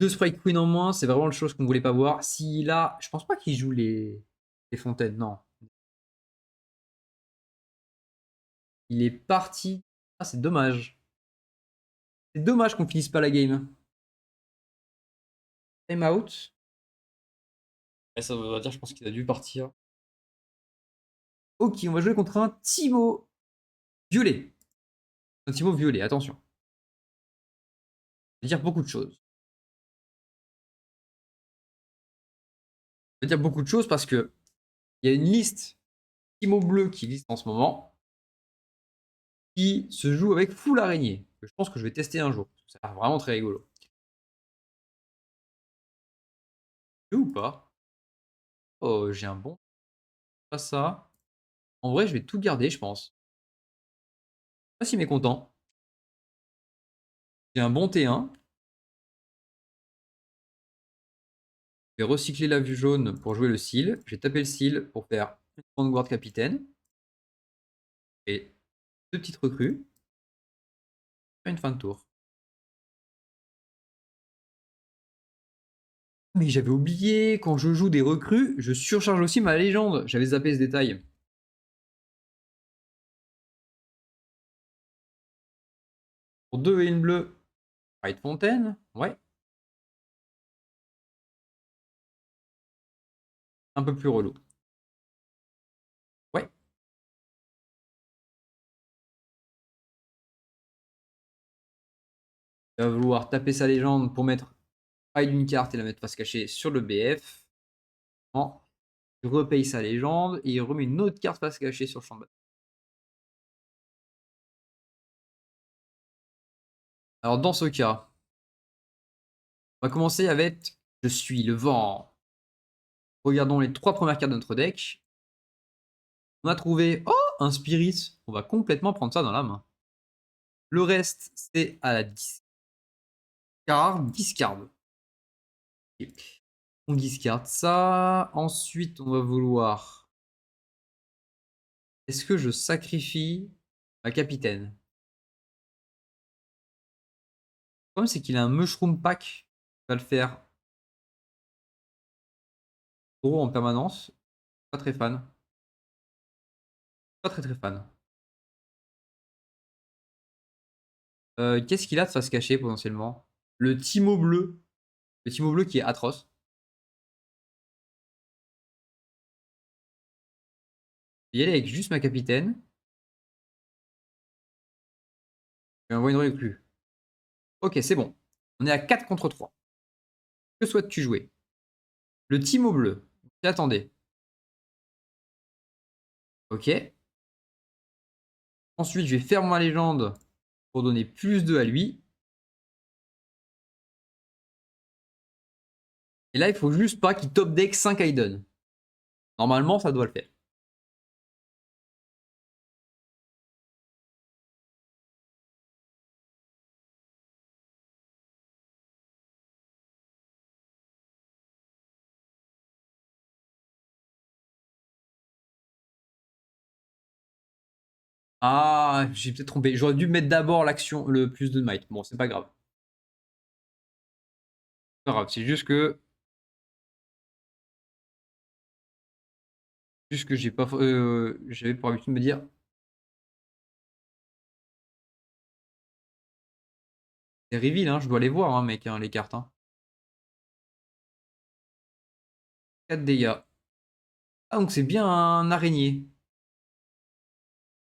2 Sprite Queen en moins, c'est vraiment la chose qu'on voulait pas voir. S'il a. Je pense pas qu'il joue les fontaines, non. Il est parti. Ah, c'est dommage. C'est dommage qu'on finisse pas la game. Time out. Ouais, ça veut dire, je pense qu'il a dû partir. Ok, on va jouer contre un Timo violet. Un Timo violet, attention. Ça veut dire beaucoup de choses. Ça veut dire beaucoup de choses parce que il y a une liste Timo bleu qui liste en ce moment qui se joue avec full araignée. Que je pense que je vais tester un jour. Ça a l'air vraiment très rigolo. Ou pas? Oh, j'ai un bon. Pas ça. En vrai, je vais tout garder, je pense. Pas si mécontent. J'ai un bon T1. Je vais recycler la vue jaune pour jouer le seal. Je vais taper le seal pour faire une Vanguard capitaine. Et 2 petites recrues. Une fin de tour. Mais j'avais oublié, quand je joue des recrues, je surcharge aussi ma légende. J'avais zappé ce détail. Pour 2 et une bleue. White Fontaine. Ouais. Un peu plus relou. Ouais. Il va vouloir taper sa légende pour mettre hide d'une carte et la mettre face cachée sur le BF. Non. Il repaye sa légende et il remet une autre carte face cachée sur le champ de bataille. Alors dans ce cas, on va commencer avec Je suis le vent. Regardons les 3 premières cartes de notre deck. On a trouvé un Spirit. On va complètement prendre ça dans la main. Le reste, c'est à la discard. Okay. On discarde ça. Ensuite, on va vouloir. Est-ce que je sacrifie ma capitaine? Le problème, c'est qu'il a un Mushroom Pack. Il va le faire gros en permanence. Pas très fan. Pas très très fan. Qu'est-ce qu'il a de face cachée potentiellement? Le Timo bleu. Le Timo bleu qui est atroce. Je vais y aller avec juste ma capitaine. Je vais envoyer une recrue. Ok, c'est bon. On est à 4 contre 3. Que souhaites-tu jouer? Le Timo bleu. Attendez. Ok. Ensuite, je vais faire ma légende pour donner plus 2 à lui. Et là, il faut juste pas qu'il top deck 5 Aiden. Normalement, ça doit le faire. Ah, j'ai peut-être trompé. J'aurais dû mettre d'abord l'action, le plus de might. Bon, c'est pas grave. C'est pas grave, c'est juste que. Juste que j'ai pas. J'avais pour habitude de me dire. C'est reveal, hein, je dois les voir, hein, mec, hein, les cartes. Hein. 4 dégâts. Ah, donc c'est bien un araignée.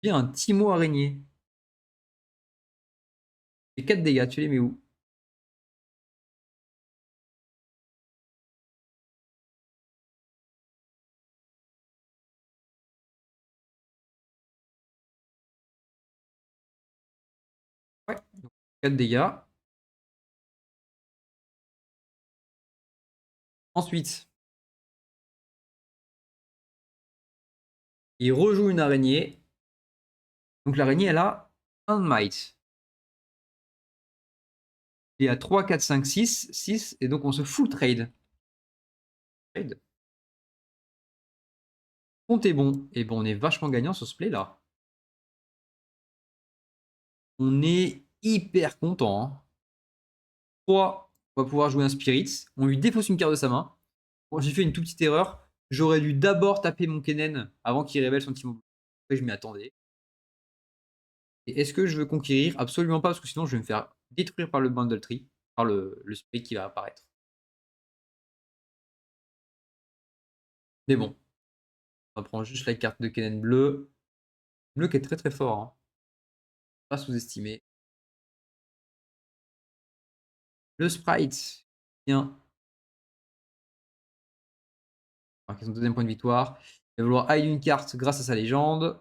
Bien un Timo araignée. Et 4 dégâts, tu les mets où? Ouais, donc 4 dégâts. Ensuite, il rejoue une araignée. Donc l'araignée, elle a un might. Il y a 3, 4, 5, 6. 6. Et donc on se full trade. Trade. Compte est bon. Et bon, on est vachement gagnant sur ce play là. On est hyper content. Hein. 3, on va pouvoir jouer un Spirit. On lui défausse une carte de sa main. Bon, j'ai fait une toute petite erreur. J'aurais dû d'abord taper mon Kennen avant qu'il révèle son Timo. Après, je m'y attendais. Et est-ce que je veux conquérir? Absolument pas, parce que sinon je vais me faire détruire par le Bundle Tree, par le Spirit qui va apparaître. Mais bon, on va prendre juste la carte de Kennen bleu. Bleu qui est très très fort. Hein. Pas sous-estimé. Le Sprite. Bien. Marquer son deuxième point de victoire. Il va vouloir hide une carte grâce à sa légende.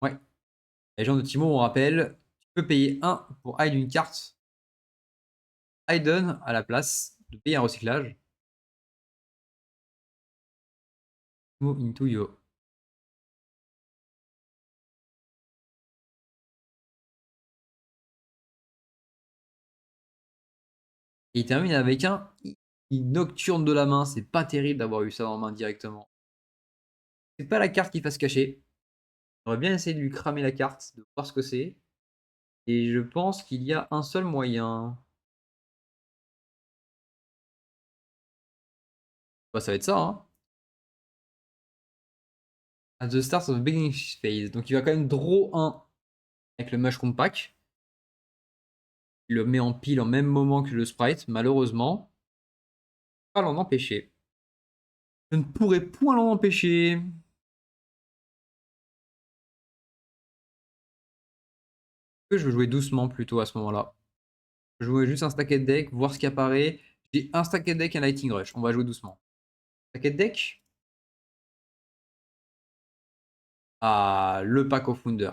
Ouais. La légende de Timo, on rappelle, tu peux payer 1 pour hide une carte. Hiden à la place de payer un recyclage. Timo into yo. Et il termine avec un nocturne de la main. C'est pas terrible d'avoir eu ça en main directement. C'est pas la carte qui fasse cacher. J'aurais bien essayé de lui cramer la carte, de voir ce que c'est. Et je pense qu'il y a un seul moyen. Bah, ça va être ça, hein. At the start of the beginning phase. Donc il va quand même draw 1 avec le Mushroom Pack. Il le met en pile en même moment que le Sprite, malheureusement. Pas l'en empêcher. Je ne pourrais point l'en empêcher. Que je veux jouer doucement plutôt à ce moment-là. Je vais jouer juste un stacked deck, voir ce qui apparaît. J'ai un stacked deck et un Lightning Rush. On va jouer doucement. Stacked deck. Ah, le Pack of Wonder.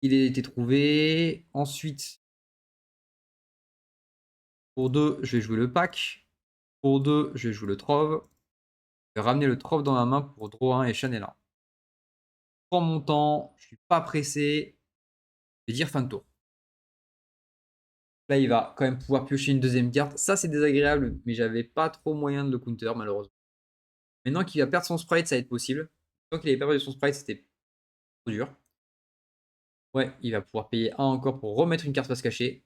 Il a été trouvé. Ensuite, pour 2, je vais jouer le pack. Pour 2, je vais jouer le Trove. Je vais ramener le Trove dans la main pour draw 1 et Chanel 1. Je prends mon temps, je suis pas pressé. Je vais dire fin de tour. Là, il va quand même pouvoir piocher une deuxième carte. Ça, c'est désagréable, mais j'avais pas trop moyen de le counter, malheureusement. Maintenant qu'il va perdre son sprite, ça va être possible. Tant qu'il avait perdu son sprite, c'était trop dur. Ouais, il va pouvoir payer 1 encore pour remettre une carte face cachée.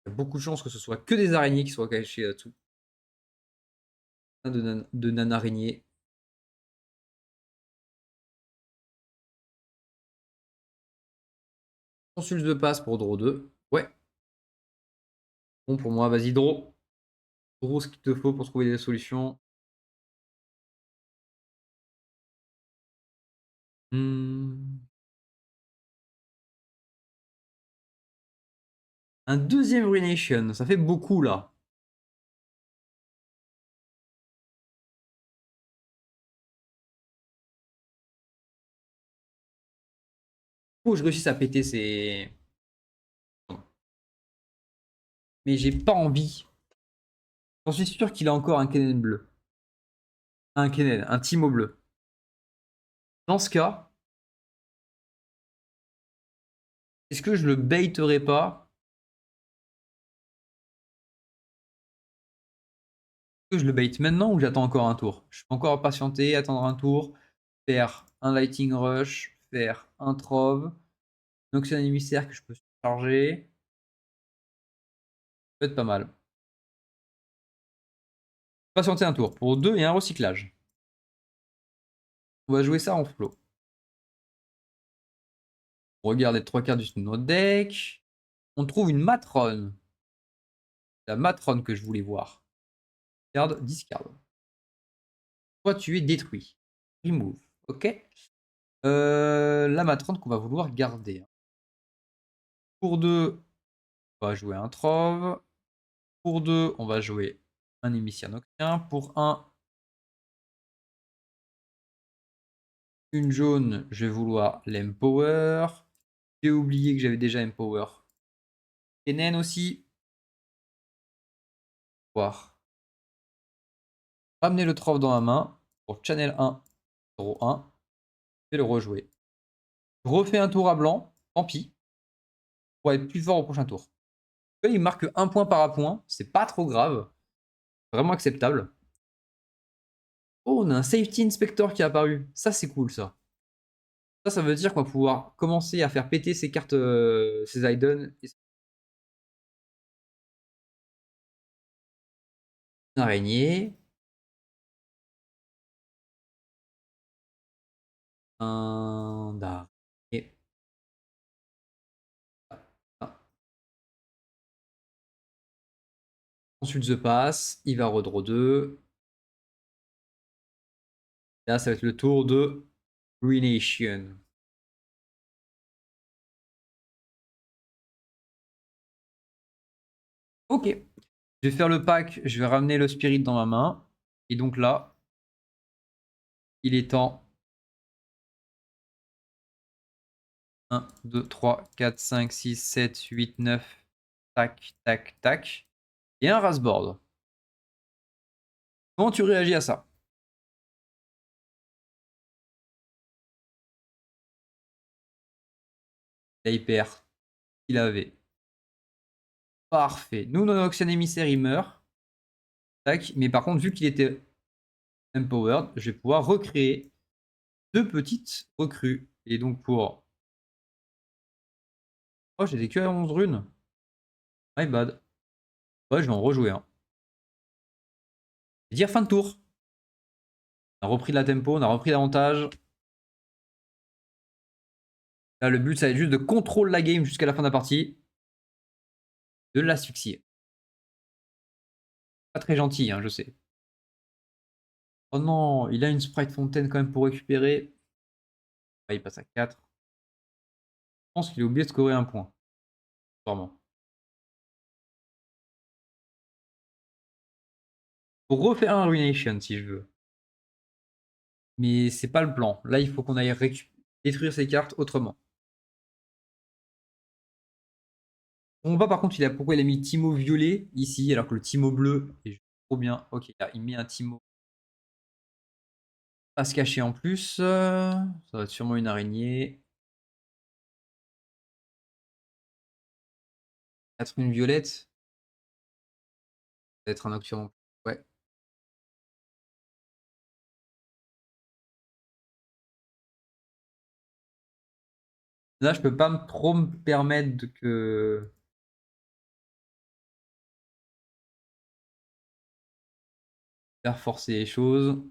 Il y a beaucoup de chances que ce soit que des araignées qui soient cachées là-dessous. De nan araignée. Consulte de passe pour draw 2. Ouais. Bon pour moi, vas-y draw. Draw ce qu'il te faut pour trouver des solutions. Un deuxième Ruination, ça fait beaucoup là. Faut que je réussisse à péter ces... Mais j'ai pas envie. J'en suis sûr qu'il a encore un Kennen bleu. Un Kennen, un Timo bleu. Dans ce cas, est-ce que je le baiterai pas? Est-ce que je le bait maintenant ou j'attends encore un tour? Je peux encore patienter, attendre un tour, faire un Lightning Rush, faire un Trove, Noxian émissaire que je peux charger. Ça peut être pas mal. Patienter un tour pour 2 et un recyclage. On va jouer ça en flow. On regarde les 3 cartes de notre deck. On trouve une Matrone. La Matrone que je voulais voir. Garde, discard. Toi, tu es détruit. Remove. Ok. La Matrone qu'on va vouloir garder. Pour 2, on va jouer un Trove. Pour 2, on va jouer un émissaire nocturne. Pour 1, une jaune, je vais vouloir l'Empower. J'ai oublié que j'avais déjà Empower. Kennen aussi. Voir. Ramener le Trove dans la main. Pour Channel 1, 0-1. Je vais le rejouer. Je refais un tour à blanc. Tant pis. Pour être plus fort au prochain tour. Il marque 1 point par point. C'est pas trop grave. Vraiment acceptable. Oh, on a un Safety Inspector qui est apparu. Ça, c'est cool, ça. Ça veut dire qu'on va pouvoir commencer à faire péter ces cartes, ces items. Une araignée. Un d'araignée. Ah. Ensuite, The Pass. Il va redraw 2. Là, ça va être le tour de Ruination. Ok. Je vais faire le pack. Je vais ramener le Spirit dans ma main. Et donc là, il est temps. 1, 2, 3, 4, 5, 6, 7, 8, 9. Tac, tac, tac. Et un Rasboard. Comment tu réagis à ça? La hyper. Il avait. Parfait. Nous, notre Oxygen émissaire, il meurt. Tac. Mais par contre, vu qu'il était empowered, je vais pouvoir recréer deux petites recrues. Et donc pour... Oh, j'étais que à 11 runes. My bad. Ouais, je vais en rejouer un. Et dire fin de tour. On a repris de la tempo, on a repris l'avantage. Là, le but, ça va être juste de contrôler la game jusqu'à la fin de la partie. De l'asphyxier. Pas très gentil, hein, je sais. Oh non, il a une Sprite Fontaine quand même pour récupérer. Ah, il passe à 4. Je pense qu'il a oublié de scorer un point. Sûrement. Pour refaire un Ruination, si je veux. Mais c'est pas le plan. Là, il faut qu'on aille détruire ces cartes autrement. On voit par contre, pourquoi il a mis Timo violet ici, alors que le Timo bleu est trop bien. Ok, là, il met un Timo à se cacher en plus. Ça va être sûrement une araignée. Peut-être une violette. Peut-être un nocturne. Ouais. Là, je peux pas trop me permettre de faire forcer les choses.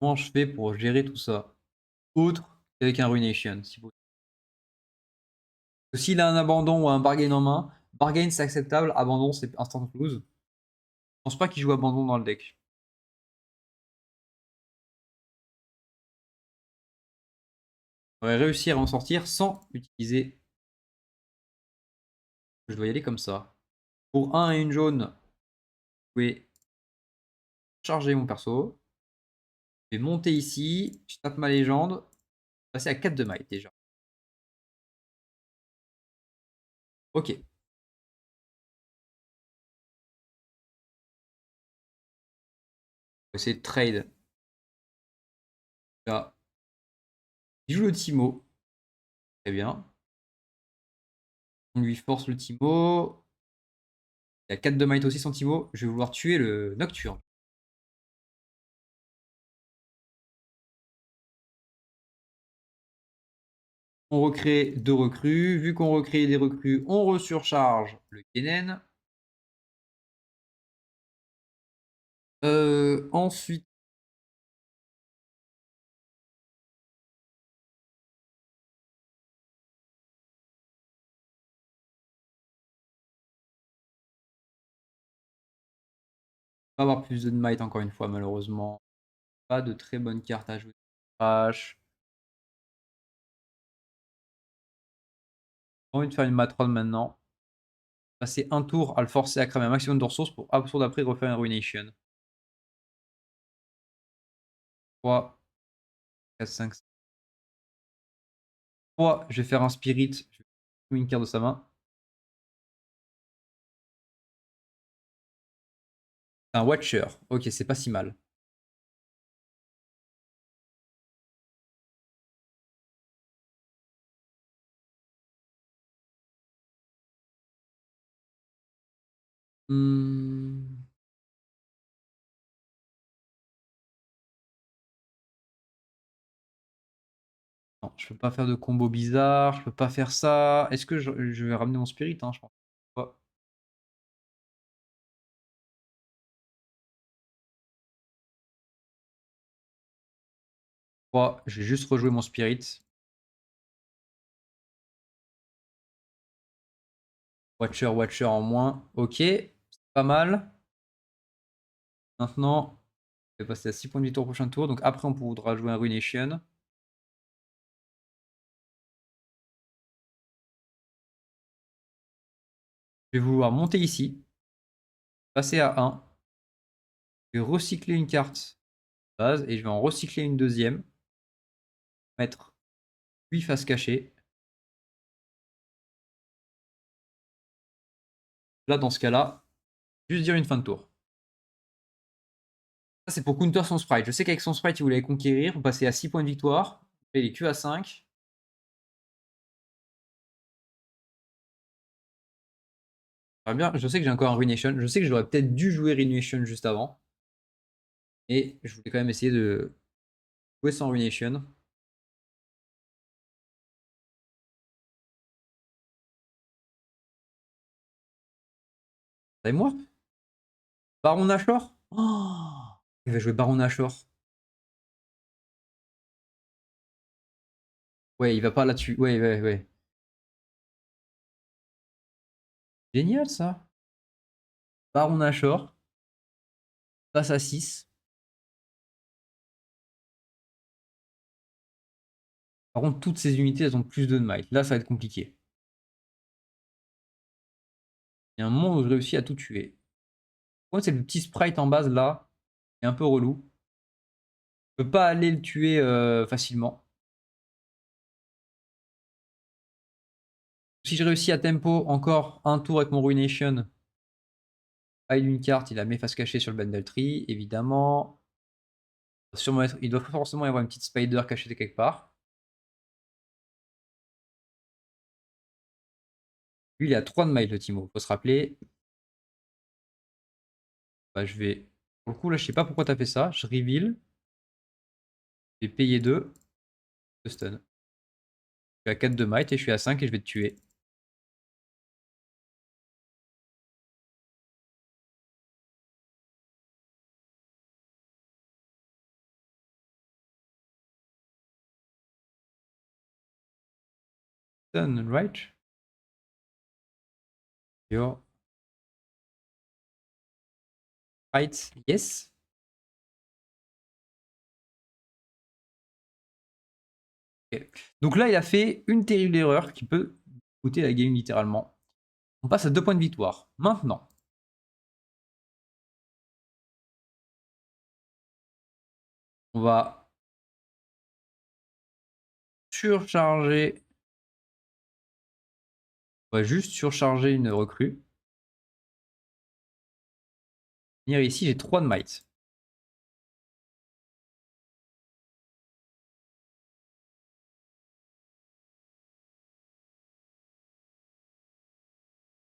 Comment je fais pour gérer tout ça? Autre qu'avec un Ruination, si possible. S'il a un abandon ou un bargain en main, bargain c'est acceptable, abandon c'est instant lose. Je pense pas qu'il joue abandon dans le deck. On va réussir à en sortir sans utiliser. Je dois y aller comme ça. Pour un et une jaune, je vais charger mon perso. Je vais monter ici. Je tape ma légende. Passer à 4 de might déjà. Ok. On va essayer de trade. Là. Il joue le Timo. Très bien. On lui force le Timo. Il a 4 de might aussi son Timo. Je vais vouloir tuer le Nocturne. On recrée deux recrues. Vu qu'on recrée des recrues, on resurcharge le Kennen. Ensuite, on va avoir plus de might encore une fois, malheureusement. Pas de très bonnes cartes à jouer. J'ai envie de faire une matrone maintenant. Passer un tour à le forcer à cramer un maximum de ressources pour tour d'après refaire une Ruination. 3, 4, 5, 6. 3, je vais faire un Spirit. Je vais jouer une carte de sa main. Un Watcher. Ok, c'est pas si mal. Hmm. Non, je peux pas faire de combo bizarre, je peux pas faire ça. Est-ce que je vais ramener mon spirit, hein, je pense pas. Je vais juste rejouer mon spirit. Watcher en moins. Ok, c'est pas mal. Maintenant, je vais passer à 6 points de victoire au prochain tour. Donc après, on pourra jouer un Ruination. Je vais vouloir monter ici, passer à 1. Je vais recycler une carte base et je vais en recycler une deuxième. Mettre 8 faces cachées. Là, dans ce cas-là, juste dire une fin de tour. Ça, c'est pour counter son sprite. Je sais qu'avec son sprite, il voulait conquérir. On passait à 6 points de victoire. Il est Q à 5. Bien, je sais que j'ai encore un Ruination. Je sais que j'aurais peut-être dû jouer Ruination juste avant. Et je voulais quand même essayer de jouer sans Ruination. Et moi Baron Nashor. Oh, il va jouer Baron Nashor. Ouais, il va pas là-dessus. Ouais. Génial ça. Baron Nashor. Passe à 6. Par contre, toutes ces unités, elles ont plus de might. Là, ça va être compliqué. Il y a un moment où je réussis à tout tuer. Moi, c'est le petit sprite en base là. Est un peu relou. Je peux pas aller le tuer facilement. Si je réussis à tempo encore un tour avec mon Ruination, hide une carte, il a mes faces cachées sur le Bundle Tree, évidemment. Il doit forcément y avoir une petite spider cachée quelque part. Lui, il est à 3 de might, le Timo. Faut se rappeler. Bah, je vais. Pour le coup, là, je sais pas pourquoi t'as fait ça. Je reveal. Je vais payer 2. De stun. Je suis à 4 de might et je suis à 5 et je vais te tuer. Stun, right? Your right, yes. Okay. Donc là, il a fait une terrible erreur qui peut coûter la game littéralement. On passe à 2 points de victoire. Maintenant, on va surcharger. On va juste surcharger une recrue. Venir ici, j'ai 3 de might.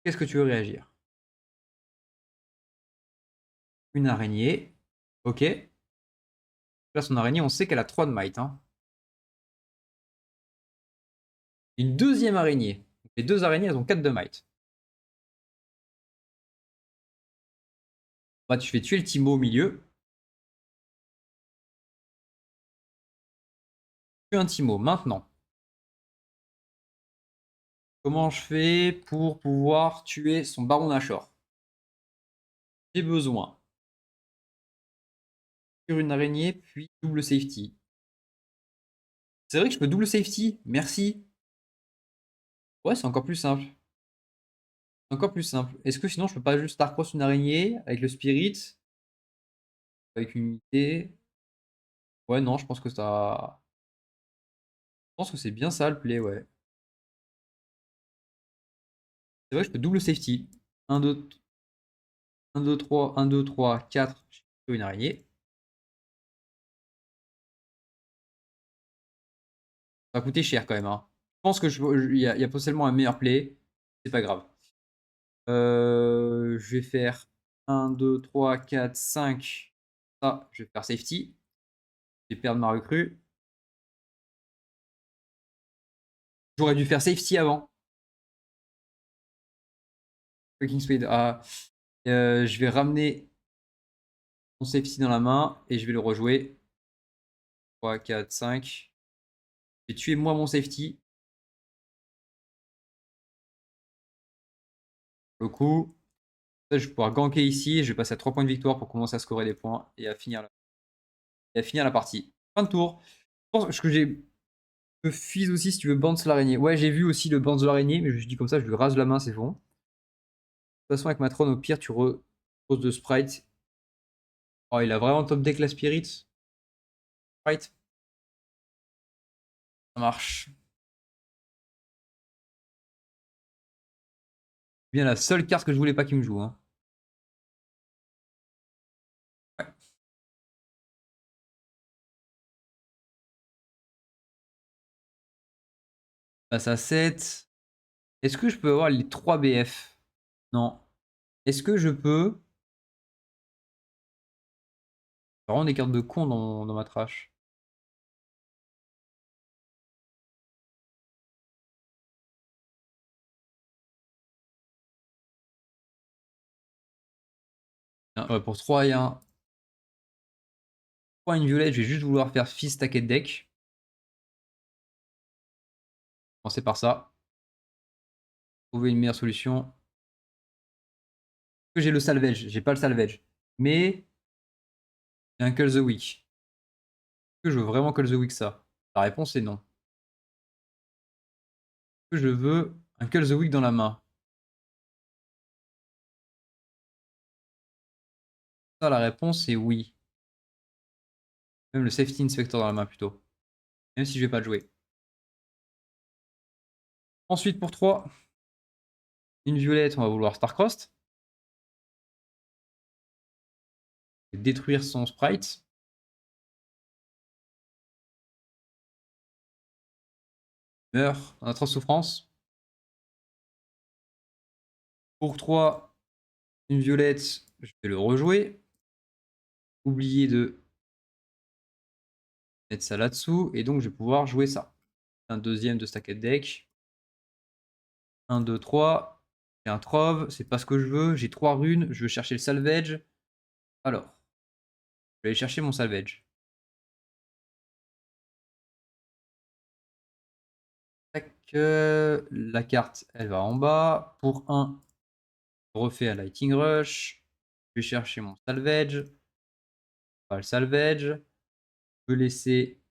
Qu'est-ce que tu veux réagir? Une araignée. Ok. Là, son araignée, on sait qu'elle a 3 de might. Hein. Une deuxième araignée. Les deux araignées, elles ont 4 de might. Bah, tu fais tuer le Timo au milieu. Tue un Timo. Maintenant, comment je fais pour pouvoir tuer son Baron Nashor? J'ai besoin sur une araignée, puis double safety. C'est vrai que je peux double safety. Merci. Ouais, c'est encore plus simple. Encore plus simple. Est-ce que sinon je peux pas juste Starcross une araignée avec le Spirit? Avec une unité? Ouais, non, je pense que ça. Je pense que c'est bien ça le play, ouais. C'est vrai que je peux double safety. 1, 2, 1, 2, 3, 1, 2, 3, 4. Je fais une araignée. Ça va coûter cher quand même. Hein. Je pense que il y a potentiellement un meilleur play. C'est pas grave. Je vais faire 1, 2, 3, 4, 5. Ça, je vais faire safety. Je vais perdre ma recrue. J'aurais dû faire safety avant. Fucking Spade. Ah. Je vais ramener mon safety dans la main et je vais le rejouer. 3, 4, 5. Je vais tuer moi mon safety. Le coup. Ça, je vais pouvoir ganker ici. Et je vais passer à 3 points de victoire pour commencer à scorer des points et à finir la partie. Fin de tour. Je pense que j'ai le Fizz aussi si tu veux bounce l'araignée. Ouais, j'ai vu aussi le bounce de l'araignée, mais je dis comme ça, je lui rase la main, c'est bon. De toute façon, avec Matron, au pire, tu reposes de Sprite. Oh, il a vraiment top deck la Spirit. Sprite. Ça marche. Bien la seule carte que je voulais pas qu'il me joue. Hein. Ouais. Passe à 7. Est-ce que je peux avoir les 3 BF? Non. Est-ce que je peux... Vraiment des cartes de con dans ma trash. Ouais, pour 3 et 1. 3 et une violette, je vais juste vouloir faire Fizz stacket deck. Commencer par ça. Trouver une meilleure solution. Que j'ai le salvage. J'ai pas le salvage. Mais j'ai un Call the Week. Est-ce que je veux vraiment Call the Week ça? La réponse est non. Est-ce que je veux un Call the Week dans la main? Ça, la réponse est oui. Même le Safety Inspector dans la main plutôt. Même si je vais pas le jouer. Ensuite pour 3, une violette, on va vouloir Starcrossed. Détruire son sprite. Meurt en atroce souffrance. Pour 3, une violette, je vais le rejouer. Oublier de mettre ça là-dessous. Et donc je vais pouvoir jouer ça. Un deuxième de stacket deck. 1, 2, 3. J'ai un Trove, c'est pas ce que je veux. J'ai 3 runes, je veux chercher le salvage. Alors, je vais aller chercher mon salvage. Tac, la carte, elle va en bas. Pour 1, je refais un Lighting Rush. Je vais chercher mon salvage. Pas le salvage. Je peux laisser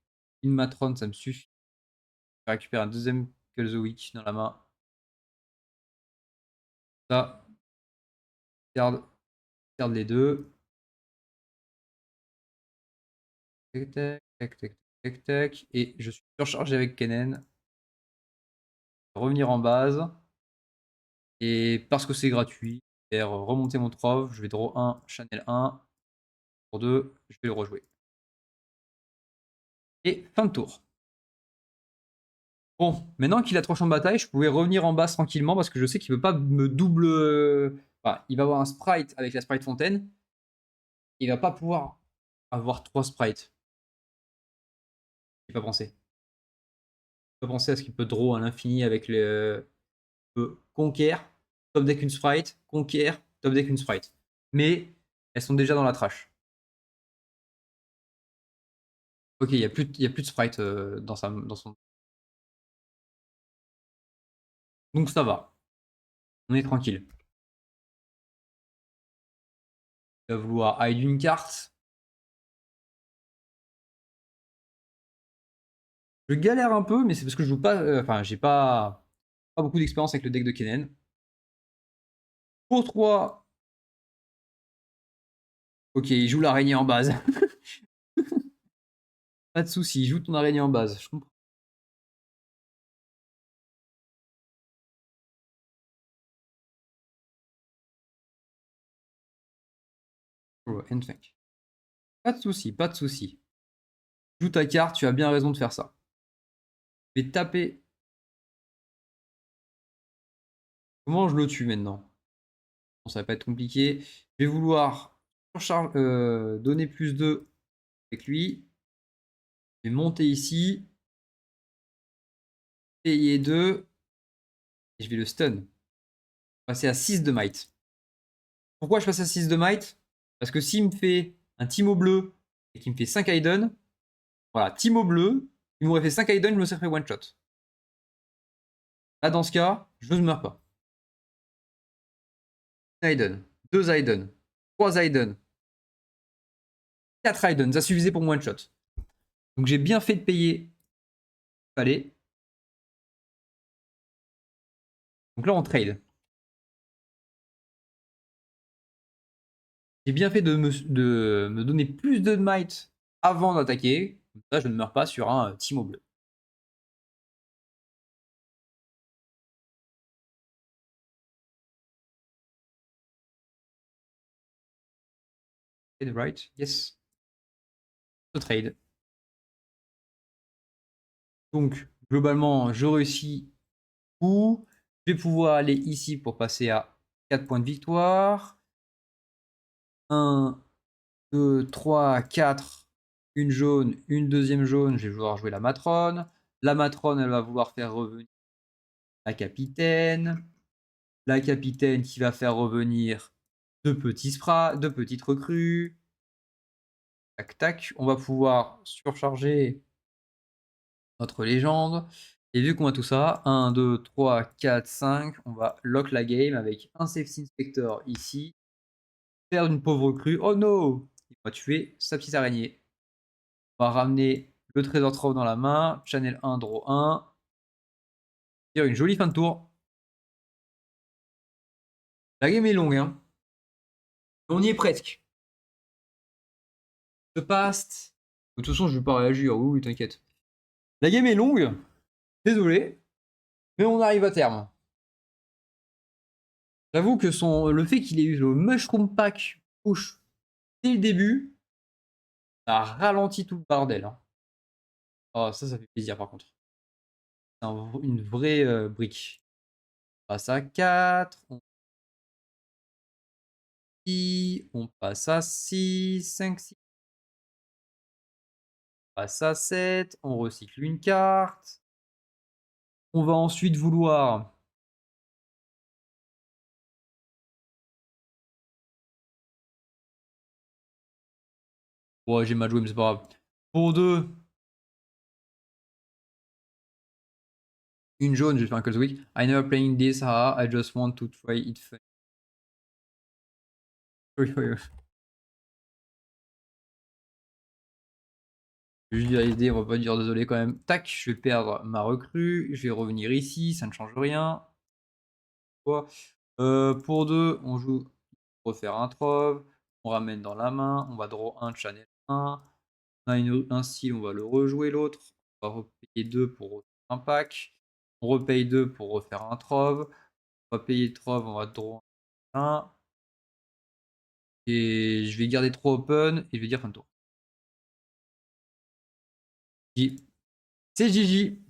une Matron, ça me suffit. Je vais récupérer un deuxième Call the Week dans la main. Ça, garde les deux. Tac, tac, tac, tac, tac, tac. Et je suis surchargé avec Kennen. Revenir en base. Et parce que c'est gratuit, je vais remonter mon Trove. Je vais draw 1, Channel 1. Pour 2, je vais le rejouer. Et fin de tour. Bon, maintenant qu'il a 3 champs de bataille, je pouvais revenir en base tranquillement parce que je sais qu'il ne peut pas me double. Enfin, il va avoir un sprite avec la sprite fontaine. Il va pas pouvoir avoir 3 sprites. J'ai pas pensé. J'ai pas pensé à ce qu'il peut draw à l'infini avec le. Conquer, top deck une sprite, Conquer, top deck une sprite. Mais elles sont déjà dans la trash. Ok, il n'y a plus de sprite dans son. Donc ça va. On est tranquille. Il va vouloir hide une carte. Je galère un peu, mais c'est parce que je joue pas. Enfin, j'ai pas beaucoup d'expérience avec le deck de Kennen. Pour 3. Ok, il joue l'araignée en base. Pas de soucis, il joue ton araignée en base. Je comprends. Oh, N5. Pas de soucis, pas de soucis. Joue ta carte, tu as bien raison de faire ça. Je vais taper. Comment je le tue maintenant? Bon, ça va pas être compliqué. Je vais vouloir donner plus 2 avec lui. Je vais monter ici. Payer 2. Et je vais le stun. Passer à 6 de might. Pourquoi je passe à 6 de might? Parce que s'il me fait un Timo bleu et qu'il me fait 5 Aiden, voilà, Timo bleu, il m'aurait fait 5 Aiden, je me serais fait one shot. Là, dans ce cas, je ne meurs pas. Aiden, 2 Aiden, 3 Aiden, 4 Aiden, ça suffisait pour mon one shot. Donc j'ai bien fait de payer. Fallait. Donc là, on trade. J'ai bien fait de me donner plus de might avant d'attaquer. Comme ça, je ne meurs pas sur un Timo bleu. Right? Yes. The trade. Donc, globalement, je réussis tout. Je vais pouvoir aller ici pour passer à 4 points de victoire. 1, 2, 3, 4. Une jaune, une deuxième jaune. Je vais vouloir jouer la matrone. La matrone, elle va vouloir faire revenir la capitaine. La capitaine qui va faire revenir deux petites recrues. Tac, tac. On va pouvoir surcharger notre légende. Et vu qu'on a tout ça, 1, 2, 3, 4, 5, on va lock la game avec un Safety Inspector ici. Faire une pauvre recrue. Oh no! Il va tuer sa petite araignée. On va ramener le trésor trove dans la main. Channel 1, draw 1. Faire une jolie fin de tour. La game est longue, hein. On y est presque. The past. De toute façon, je vais pas réagir. Oui, t'inquiète. La game est longue. Désolé. Mais on arrive à terme. J'avoue que le fait qu'il ait eu le Mushroom Pack push dès le début, ça a ralenti tout le bordel. Hein. Oh, ça fait plaisir par contre. C'est une vraie brique. On passe à 4. On passe à 6. 5, 6. On passe à 7. On recycle une carte. On va ensuite vouloir... Ouais, j'ai mal joué, mais c'est pas grave. Pour 2, une jaune, je vais faire un Call Week. I never playing this, I just want to try it fun. Oui, oui, oui. Je vais juste valider, on va pas dire désolé quand même. Tac, je vais perdre ma recrue. Je vais revenir ici, ça ne change rien. Pour 2, on joue refaire un trove. On ramène dans la main. On va draw 1, channel 1. On a un style, on va le rejouer l'autre. On va repayer 2 pour refaire un pack. On repaye 2 pour refaire un trove. On va payer trove, on va draw 1. Et je vais garder 3 open et je vais dire fin de tour. C'est GG.